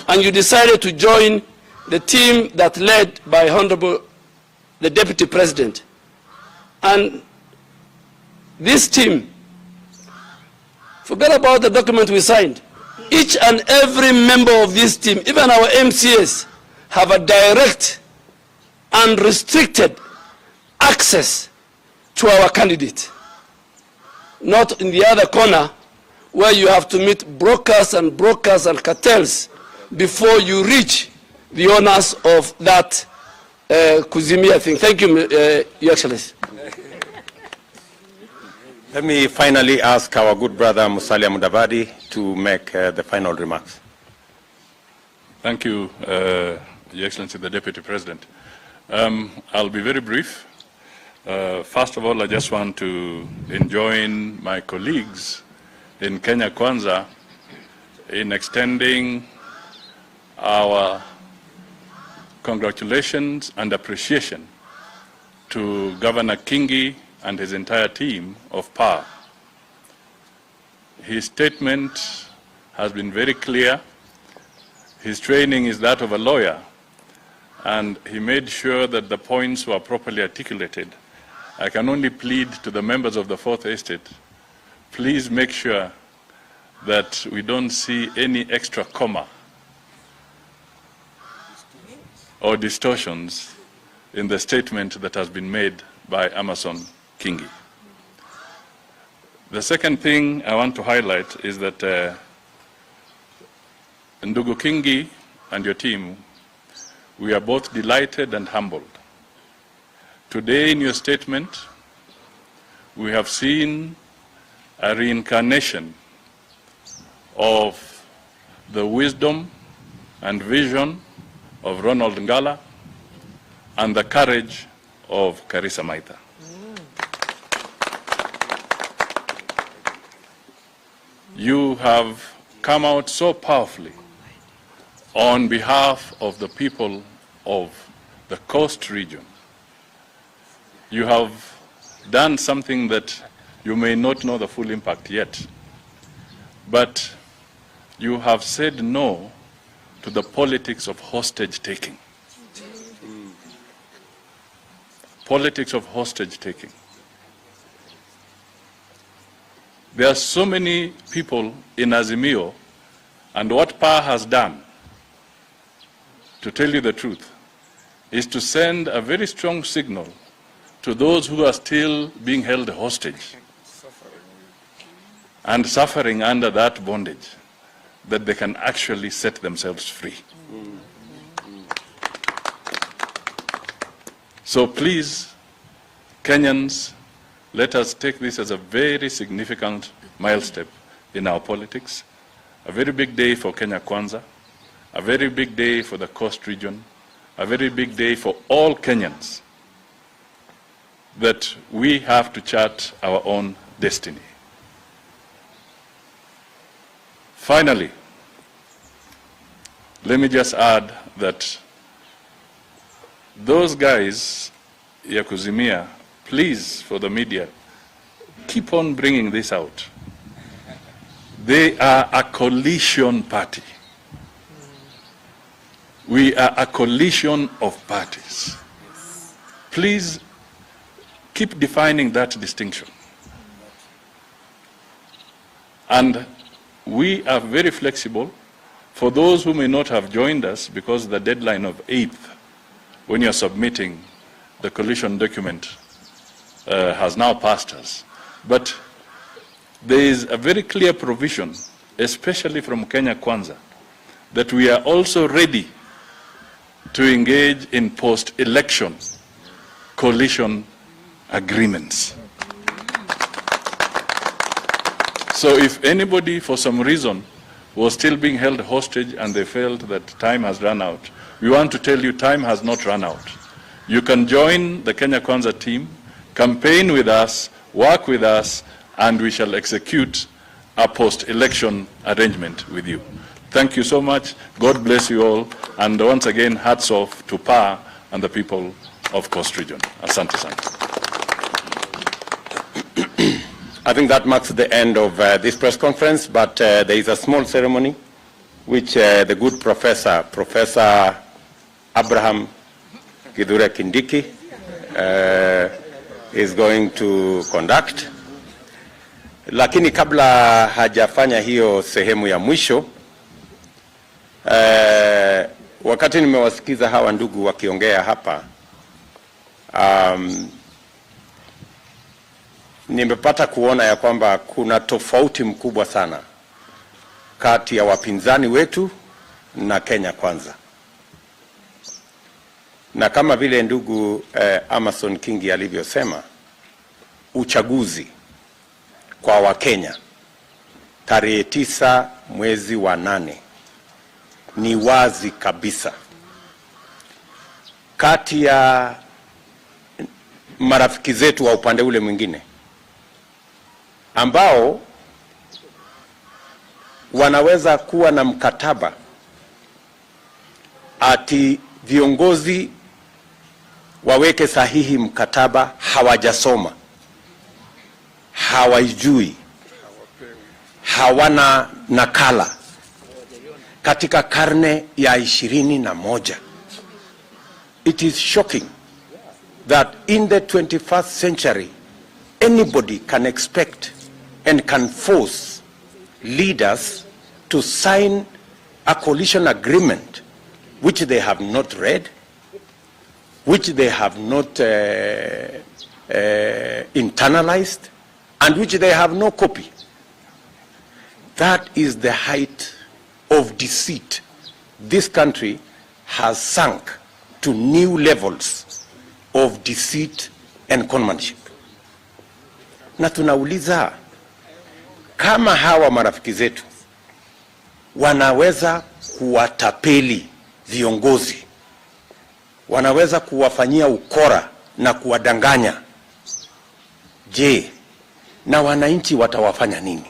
and you decided to join the team that led by Honorable the Deputy President. And this team, forget about the document we signed. Each and every member of this team, even our MCAs, have a direct and restricted access to our candidate. Not in the other corner where you have to meet brokers and cartels before you reach the owners of that Kuzimia thing. Thank you, Your Excellency. Let me finally ask our good brother Musalia Mudavadi to make the final remarks. Thank you, Your Excellency, the Deputy President. I'll be very brief. First of all, I just want to join my colleagues in Kenya Kwanza in extending our congratulations and appreciation to Governor Kingi and his entire team of power. His statement has been very clear. His training is that of a lawyer, and he made sure that the points were properly articulated. I can only plead to the members of the Fourth Estate, please make sure that we don't see any extra comma or distortions in the statement that has been made by Amason Kingi. The second thing I want to highlight is that Ndugu Kingi and your team, we are both delighted and humbled. Today in your statement, we have seen a reincarnation of the wisdom and vision of Ronald Ngala and the courage of Karisa Maitha. You have come out so powerfully on behalf of the people of the coast region. You have done something that you may not know the full impact yet, but you have said no to the politics of hostage taking. Politics of hostage taking. There are so many people in Azimio, and what PA has done, to tell you the truth, is to send a very strong signal to those who are still being held hostage and suffering under that bondage, that they can actually set themselves free. So please, Kenyans, let us take this as a very significant milestone in our politics, a very big day for Kenya Kwanza, a very big day for the coast region, a very big day for all Kenyans, that we have to chart our own destiny. Finally, let me just add that those guys, ya kuzimia, please, for the media, keep on bringing this out. They are a coalition party. We are a coalition of parties. Please keep defining that distinction. And we are very flexible. For those who may not have joined us, because the deadline of 8th, when you're submitting the coalition document, has now passed us. But there is a very clear provision, especially from Kenya Kwanza, that we are also ready to engage in post-election coalition agreements. So if anybody, for some reason, was still being held hostage and they felt that time has run out, we want to tell you time has not run out. You can join the Kenya Kwanza team, campaign with us, work with us, and we shall execute a post-election arrangement with you. Thank you so much. God bless you all. And once again, hats off to PA and the people of Coast Region. Asante sana. I think that marks the end of this press conference, but there is a small ceremony which the good Professor Abraham Githure Kindiki is going to conduct. Lakini kabla hajafanya hiyo sehemu ya mwisho, wakati nimewasikiza hawa ndugu wakiongea hapa, nimepata kuona ya kwamba kuna tofauti mkubwa sana kati ya wapinzani wetu na Kenya Kwanza. Na kama vile ndugu Amason Kingi alivyosema, uchaguzi kwa Wakenya tarehe 9 mwezi wa 8 ni wazi kabisa. Kati ya marafiki zetu wa upande ule mwingine ambao wanaweza kuwa na mkataba ati viongozi waweke sahihi mkataba, hawajasoma, hawaijui, hawana nakala katika karne ya 21. It is shocking that in the 21st century anybody can expect and can force leaders to sign a coalition agreement which they have not read, which they have not internalized, and which they have no copy. That is the height of deceit. This country has sunk to new levels of deceit and conmanship. Na tunauliza, kama hawa marafiki zetu wanaweza kuwatapeli viongozi, wanaweza kuwafanyia ukora na kuwadanganya, je, na wananchi watawafanya nini?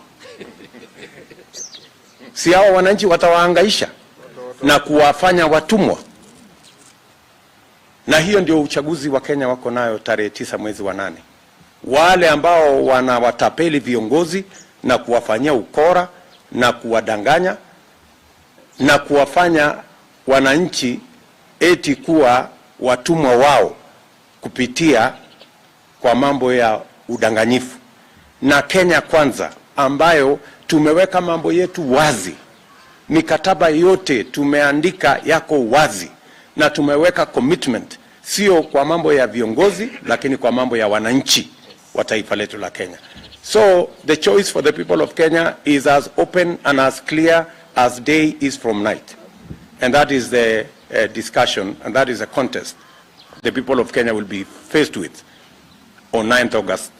Si hao wananchi watawahangaisha na kuwafanya watumwa? Na hiyo ndio uchaguzi wa Kenya wako nayo tarehe 9 mwezi wa 8. Wale ambao wanawatapeli viongozi na kuwafanyia ukora na kuwadanganya na kuwafanya wananchi eti kuwa watumwa wao kupitia kwa mambo ya udanganyifu. Na Kenya Kwanza ambayo tumeweka mambo yetu wazi, mikataba yote tumeandika yako wazi, na tumeweka commitment sio kwa mambo ya viongozi lakini kwa mambo ya wananchi wa taifa letu la Kenya. So the choice for the people of Kenya is as open and as clear as day is from night. And that is the discussion, and that is a contest the people of Kenya will be faced with on 9th August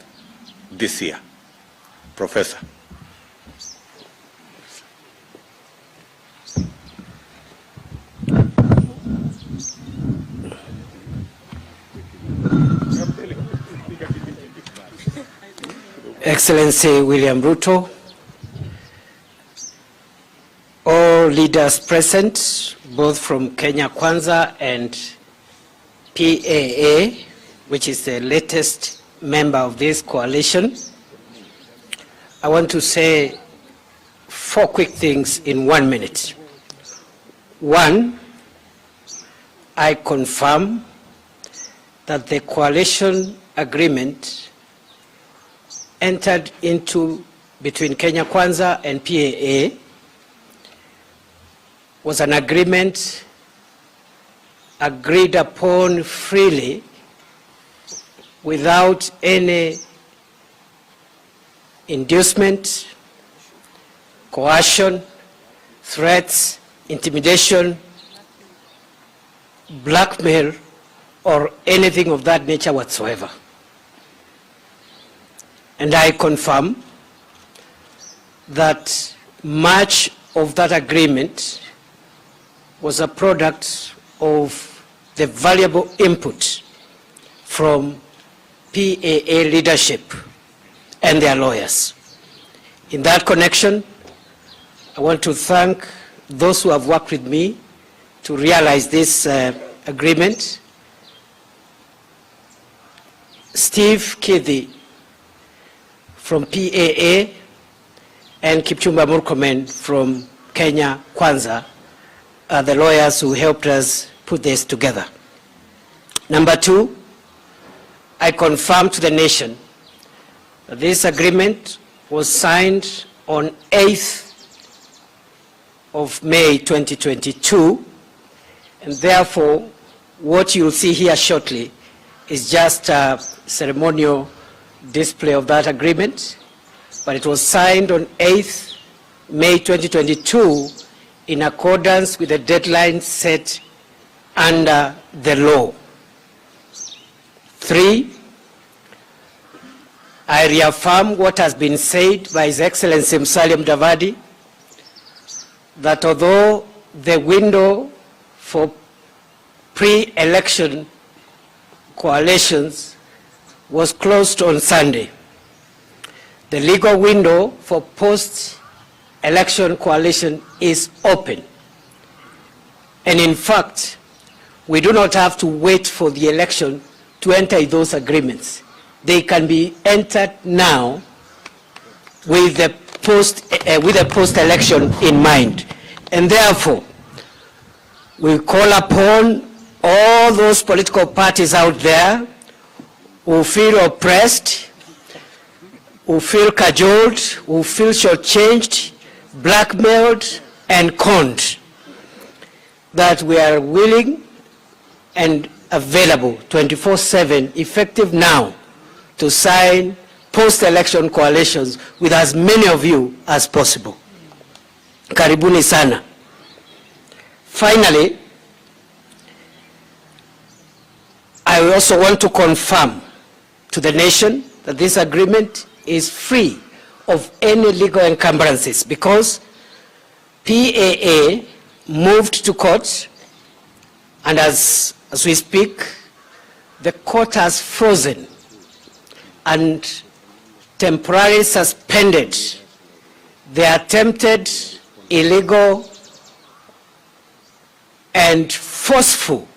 this year. Professor. Excellency William Ruto, all leaders present, both from Kenya Kwanza and PAA, which is the latest member of this coalition, I want to say 4 quick things in 1 minute. 1, I confirm that the coalition agreement entered into between Kenya Kwanza and PAA was an agreement agreed upon freely without any inducement, coercion, threats, intimidation, blackmail, or anything of that nature whatsoever. And I confirm that much of that agreement was a product of the valuable input from PAA leadership and their lawyers. In that connection, I want to thank those who have worked with me to realize this agreement. Steve Kithi from PAA and Kipchumba Murkomen from Kenya Kwanza are the lawyers who helped us put this together. Number 2, I confirm to the nation that this agreement was signed on 8th of May 2022, and therefore what you'll see here shortly is just a ceremonial display of that agreement, but it was signed on 8th May 2022 in accordance with the deadline set under the law. 3, I reaffirm what has been said by His Excellency Musalia Mudavadi, that although the window for pre-election coalitions was closed on Sunday, the legal window for post-election coalition is open. And in fact, we do not have to wait for the election to enter those agreements. They can be entered now with the post-election in mind. And therefore, we call upon all those political parties out there who feel oppressed, who feel cajoled, who feel shortchanged, blackmailed, and conned, that we are willing and available 24/7, effective now, to sign post-election coalitions with as many of you as possible. Karibuni sana. Finally, I also want to confirm to the nation that this agreement is free of any legal encumbrances because PAA moved to court, and as we speak, the court has frozen and temporarily suspended the attempted illegal and forceful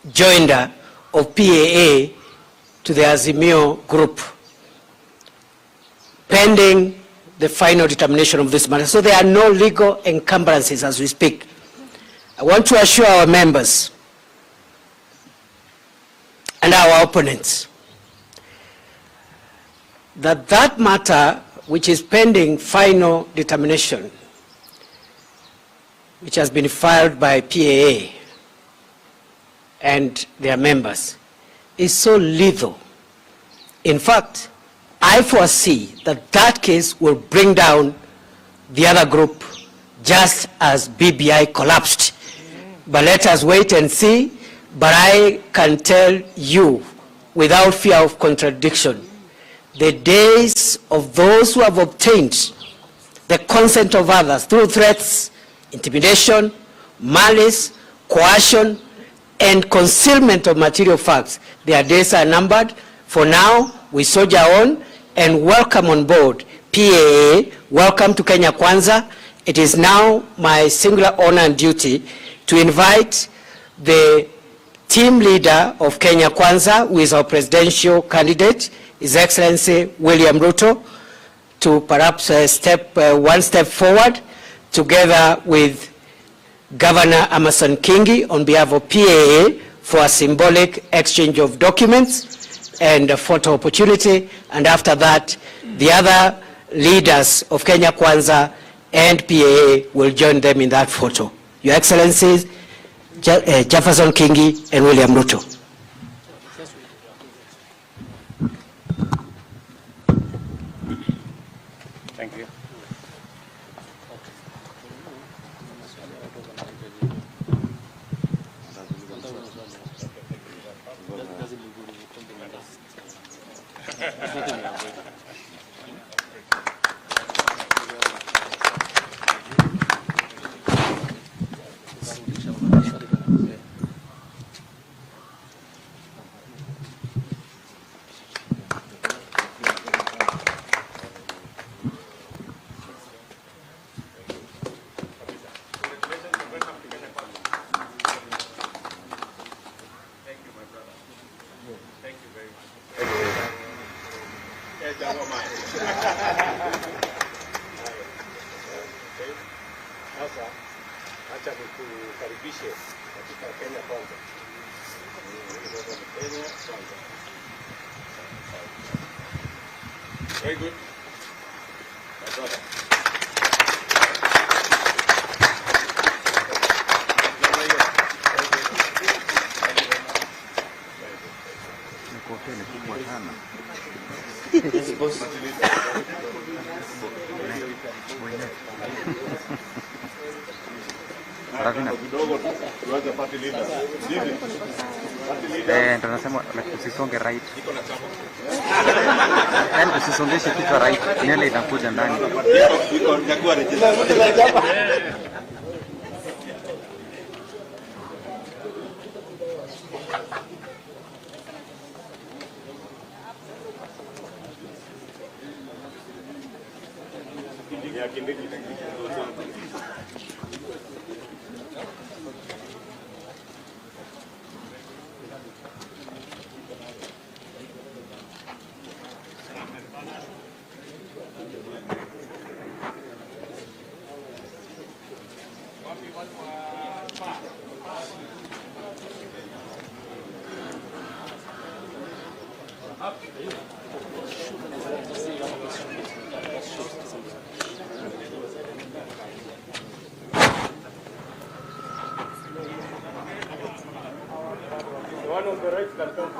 joinder of PAA to the Azimio group, pending the final determination of this matter. So there are no legal encumbrances as we speak. I want to assure our members and our opponents that that matter which is pending final determination, which has been filed by PAA and their members, is so lethal. In fact, I foresee that that case will bring down the other group just as BBI collapsed. But let us wait and see. But I can tell you without fear of contradiction, the days of those who have obtained the consent of others through threats, intimidation, malice, coercion, and concealment of material facts, their days are numbered. For now, we soldier on and welcome on board PAA. Welcome to Kenya Kwanza. It is now my singular honor and duty to invite the team leader of Kenya Kwanza, who is our presidential candidate, His Excellency William Ruto, to perhaps one step forward, together with Governor Amason Kingi on behalf of PAA, for a symbolic exchange of documents and a photo opportunity. And after that, the other leaders of Kenya Kwanza and PAA will join them in that photo. Your Excellencies, Jefferson Kingi and William Ruto. Thank you. Sasa acha nikukaribishe katika Kenya Kwanza. Kenya Kwanza. Very good. My brother. Ni kubwa sana. Tunasema usisonge right. Yaani usisongeshe kichwa right, nywele inakuja ndani. One on the right can come.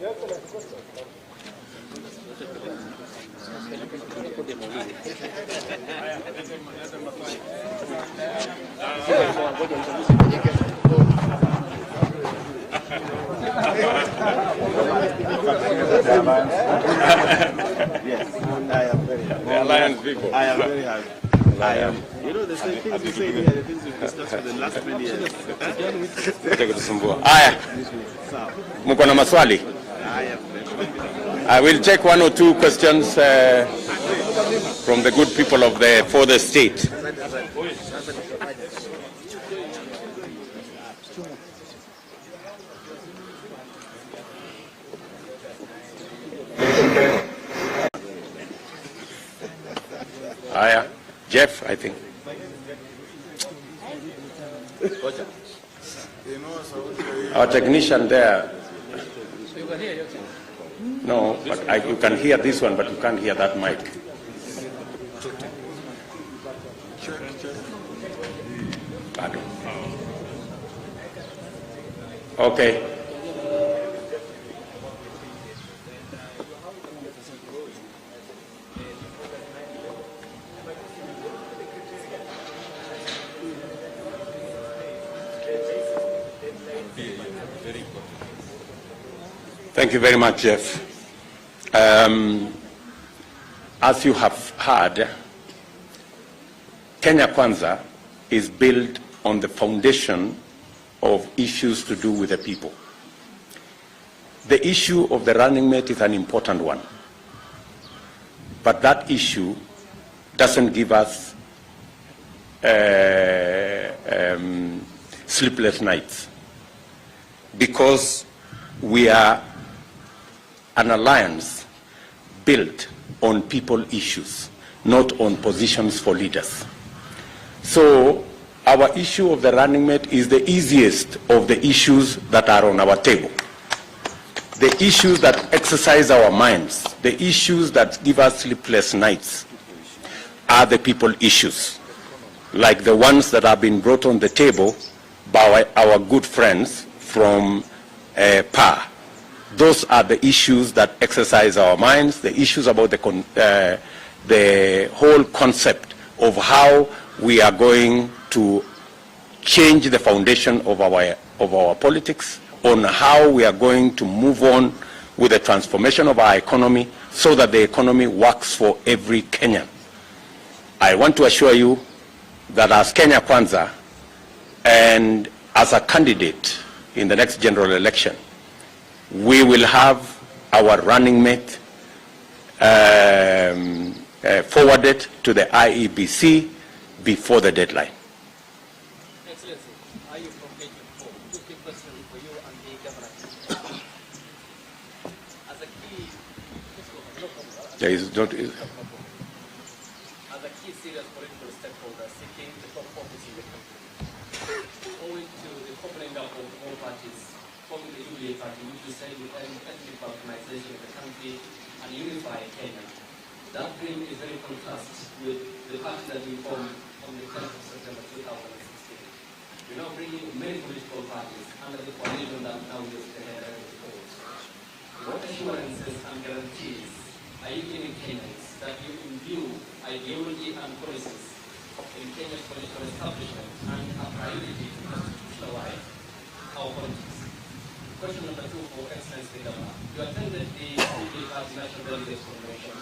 The Alliance people. I am very happy. I am. You know, the same things we say here, the things we've discussed for the last many years. Aya, mko na maswali? I will take one or two questions from the good people of the further state. Aya, Jeff, I think. Our technician there. No, but you can hear this one, but you can't hear that mic. Pardon. Okay. Thank you very much, Jeff. As you have heard, Kenya Kwanza is built on the foundation of issues to do with the people. The issue of the running mate is an important one, but that issue doesn't give us sleepless nights, because we are an alliance built on people issues, not on positions for leaders. So our issue of the running mate is the easiest of the issues that are on our table. The issues that exercise our minds, the issues that give us sleepless nights, are the people issues, like the ones that have been brought on the table by our good friends from PAR. Those are the issues that exercise our minds, the issues about the whole concept of how we are going to change the foundation of our politics, on how we are going to move on with the transformation of our economy so that the economy works for every Kenyan. I want to assure you that as Kenya Kwanza and as a candidate in the next general election, we will have our running mate forwarded to the IEBC before the deadline. Excellency, are you from page 4? Two quick questions for you and the governor. As a key, There is not. As a key serious political stakeholder seeking the top office in the country, owing to the opening up of all parties, forming the UDA party, which you said would end ethnic balkanization of the country and unify Kenya. That dream is very contrast with the party that we formed on the 10th of September 2016. We're now bringing many political parties under the coalition that now is the head of the polls. What assurances and guarantees are you giving Kenyans that you imbue ideology and policies in Kenya's political establishment and a priority to constitutionalize our politics? Question number 2 for Excellency Governor. You attended the UDA Party National Delegates Convention.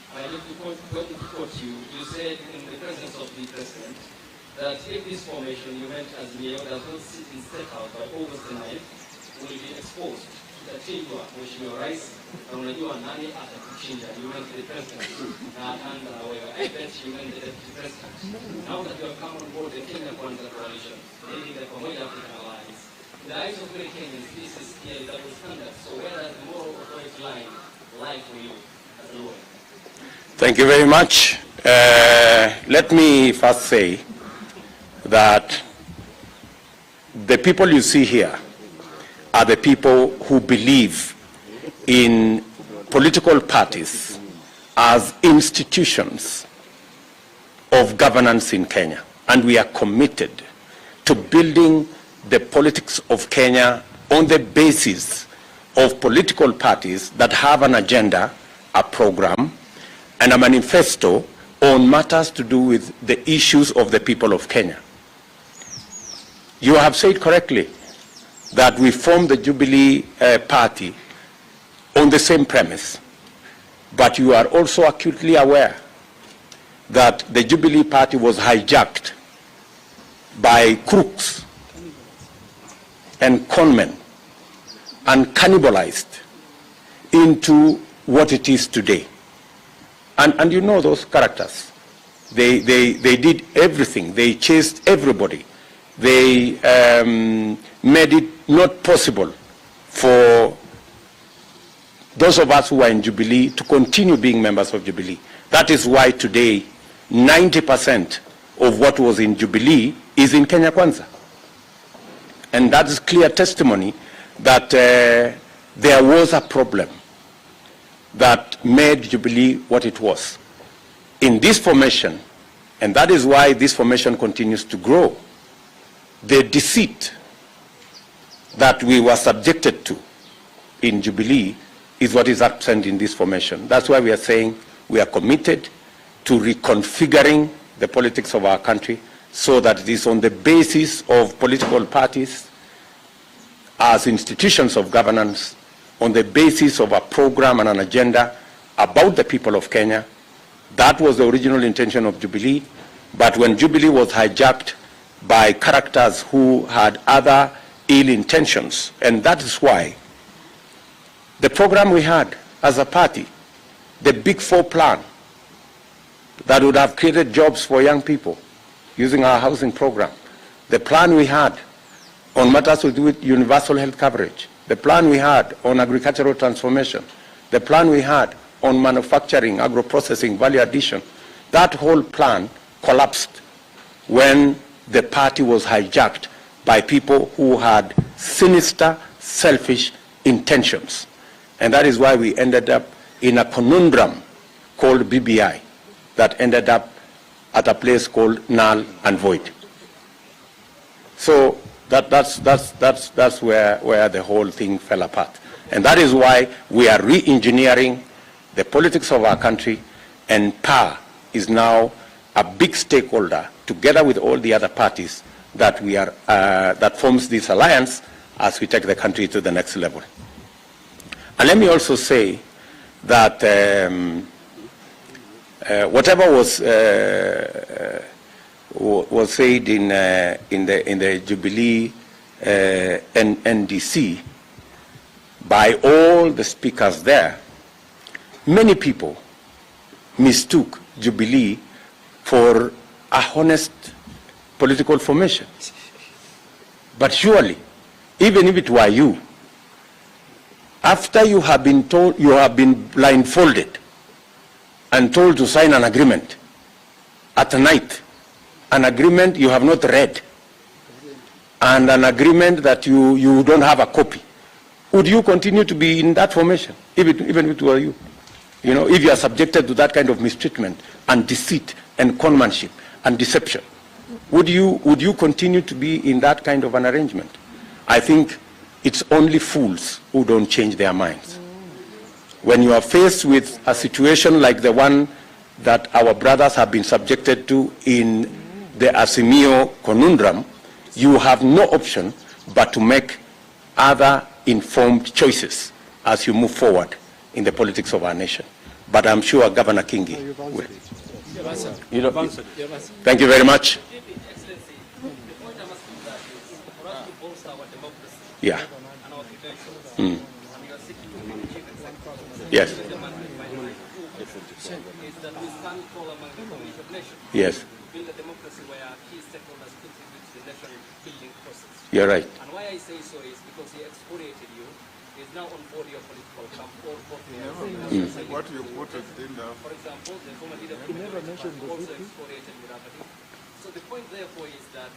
I need to quote you. You said in the presence of the President that if this formation you meant as mayor does not sit in State House by August the 9th, will be exposed to utachinjwa Mheshimiwa Rais, na unajua nani atakuchinja. You meant the President. And I bet you meant the Deputy President. Now that you have come on board the Kenya Kwanza coalition, leading the Pamoja African Alliance, in the eyes of many Kenyans, this is clearly double standard. So where does the moral authority lie for you as a lawyer? Thank you very much. Let me first say that the people you see here are the people who believe in political parties as institutions of governance in Kenya. And we are committed to building the politics of Kenya on the basis of political parties that have an agenda, a program, and a manifesto on matters to do with the issues of the people of Kenya. You have said correctly that we formed the Jubilee Party on the same premise, but you are also acutely aware that the Jubilee Party was hijacked by crooks and conmen and cannibalized into what it is today. And you know those characters. They did everything. They chased everybody. They made it not possible for those of us who are in Jubilee to continue being members of Jubilee. That is why today 90% of what was in Jubilee is in Kenya Kwanza. And that is clear testimony that there was a problem that made Jubilee what it was. In this formation, and that is why this formation continues to grow, the deceit that we were subjected to in Jubilee is what is absent in this formation. That's why we are saying we are committed to reconfiguring the politics of our country so that it is on the basis of political parties as institutions of governance, on the basis of a program and an agenda about the people of Kenya. That was the original intention of Jubilee. But when Jubilee was hijacked by characters who had other ill intentions, and that is why the program we had as a party, the Big Four plan that would have created jobs for young people using our housing program, the plan we had on matters to do with universal health coverage, the plan we had on agricultural transformation, the plan we had on manufacturing, agro-processing, value addition, that whole plan collapsed when the party was hijacked by people who had sinister, selfish intentions. And that is why we ended up in a conundrum called BBI that ended up at a place called null and void. So that's where the whole thing fell apart. And that is why we are re-engineering the politics of our country, and power is now a big stakeholder together with all the other parties that we are that forms this alliance as we take the country to the next level. And let me also say that whatever was said in the Jubilee NDC by all the speakers there, many people mistook Jubilee for a honest political formation. But surely, even if it were you, after you have been told, you have been blindfolded and told to sign an agreement at night, an agreement you have not read, and an agreement that you don't have a copy, would you continue to be in that formation, even if it were you? You know, if you are subjected to that kind of mistreatment and deceit and conmanship and deception, would you continue to be in that kind of an arrangement? I think it's only fools who don't change their minds. When you are faced with a situation like the one that our brothers have been subjected to in the Azimio conundrum, you have no option but to make other informed choices as you move forward in the politics of our nation. But I'm sure Governor Kingi will. Thank you very much. Yeah. Yes. Yes. You're right. And why I say so is because he excoriated you. He's now on board your political camp or What you put it in there. For example, the former leader of the party also excoriated Murabadi. So the point therefore is that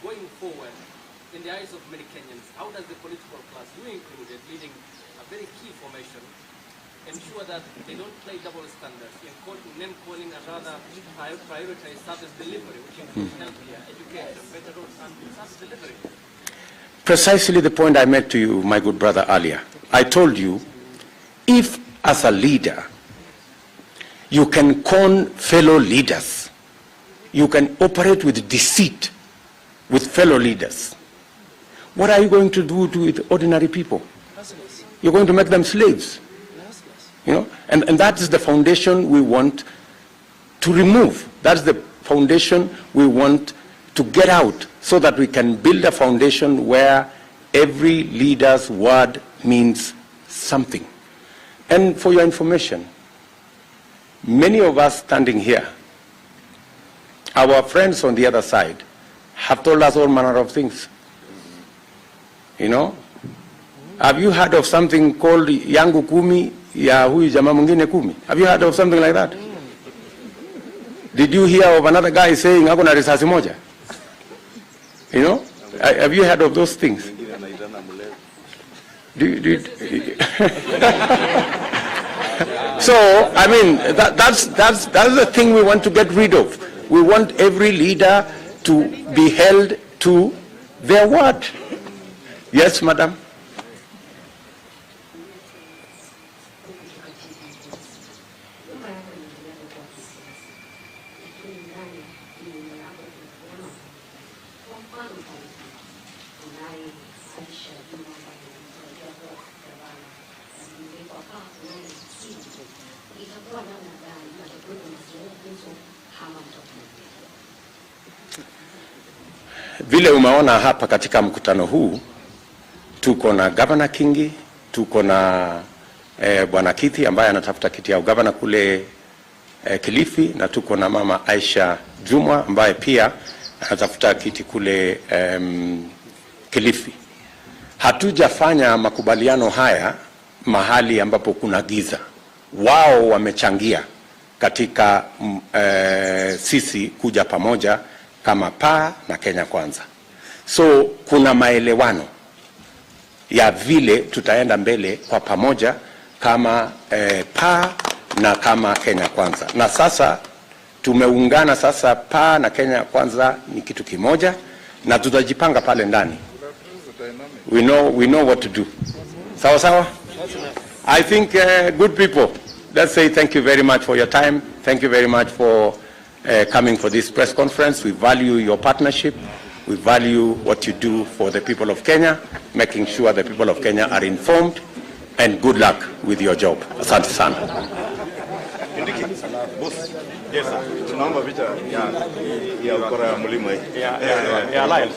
going forward, in the eyes of many Kenyans, how does the political class, you included, leading a very key formation, ensure that they don't play double standards in name calling and rather prioritize service delivery, which includes healthcare, education, better roads, and service delivery? Precisely the point I made to you, my good brother, earlier. I told you, if as a leader, you can con fellow leaders, you can operate with deceit with fellow leaders, what are you going to do with ordinary people? You're going to make them slaves. You know, and that is the foundation we want to remove. That's the foundation we want to get out, so that we can build a foundation where every leader's word means something. And for your information, many of us standing here, our friends on the other side, have told us all manner of things. You know, have you heard of something called yangu kumi ya huyu jamaa mwingine kumi? Have you heard of something like that? Did you hear of another guy saying ako na risasi moja? You know, have you heard of those things? So, I mean, that's the thing we want to get rid of. We want every leader to be held to their word. Yes, madam? Vile umeona hapa katika mkutano huu, tuko na Governor Kingi, tuko na Bwana Kithi ambaye anatafuta kiti ya ugavana kule Kilifi, na tuko na Mama Aisha Jumwa ambaye pia anatafuta kiti kule Kilifi. Hatujafanya makubaliano haya mahali ambapo kuna giza. Wao wamechangia katika sisi kuja pamoja kama PA na Kenya Kwanza. So kuna maelewano ya vile tutaenda mbele kwa pamoja kama PA na kama Kenya Kwanza. Na sasa tumeungana, sasa PA na Kenya Kwanza ni kitu kimoja, na tutajipanga pale ndani. We know what to do. Sawa sawa? I think good people, let's say thank you very much for your time. Thank you very much for coming for this press conference. We value your partnership. We value what you do for the people of Kenya, making sure the people of Kenya are informed, and good luck with your job. Asante sana. Yes, sir. Tunaomba picha ya ukora ya mlima hii. Ya Alliance.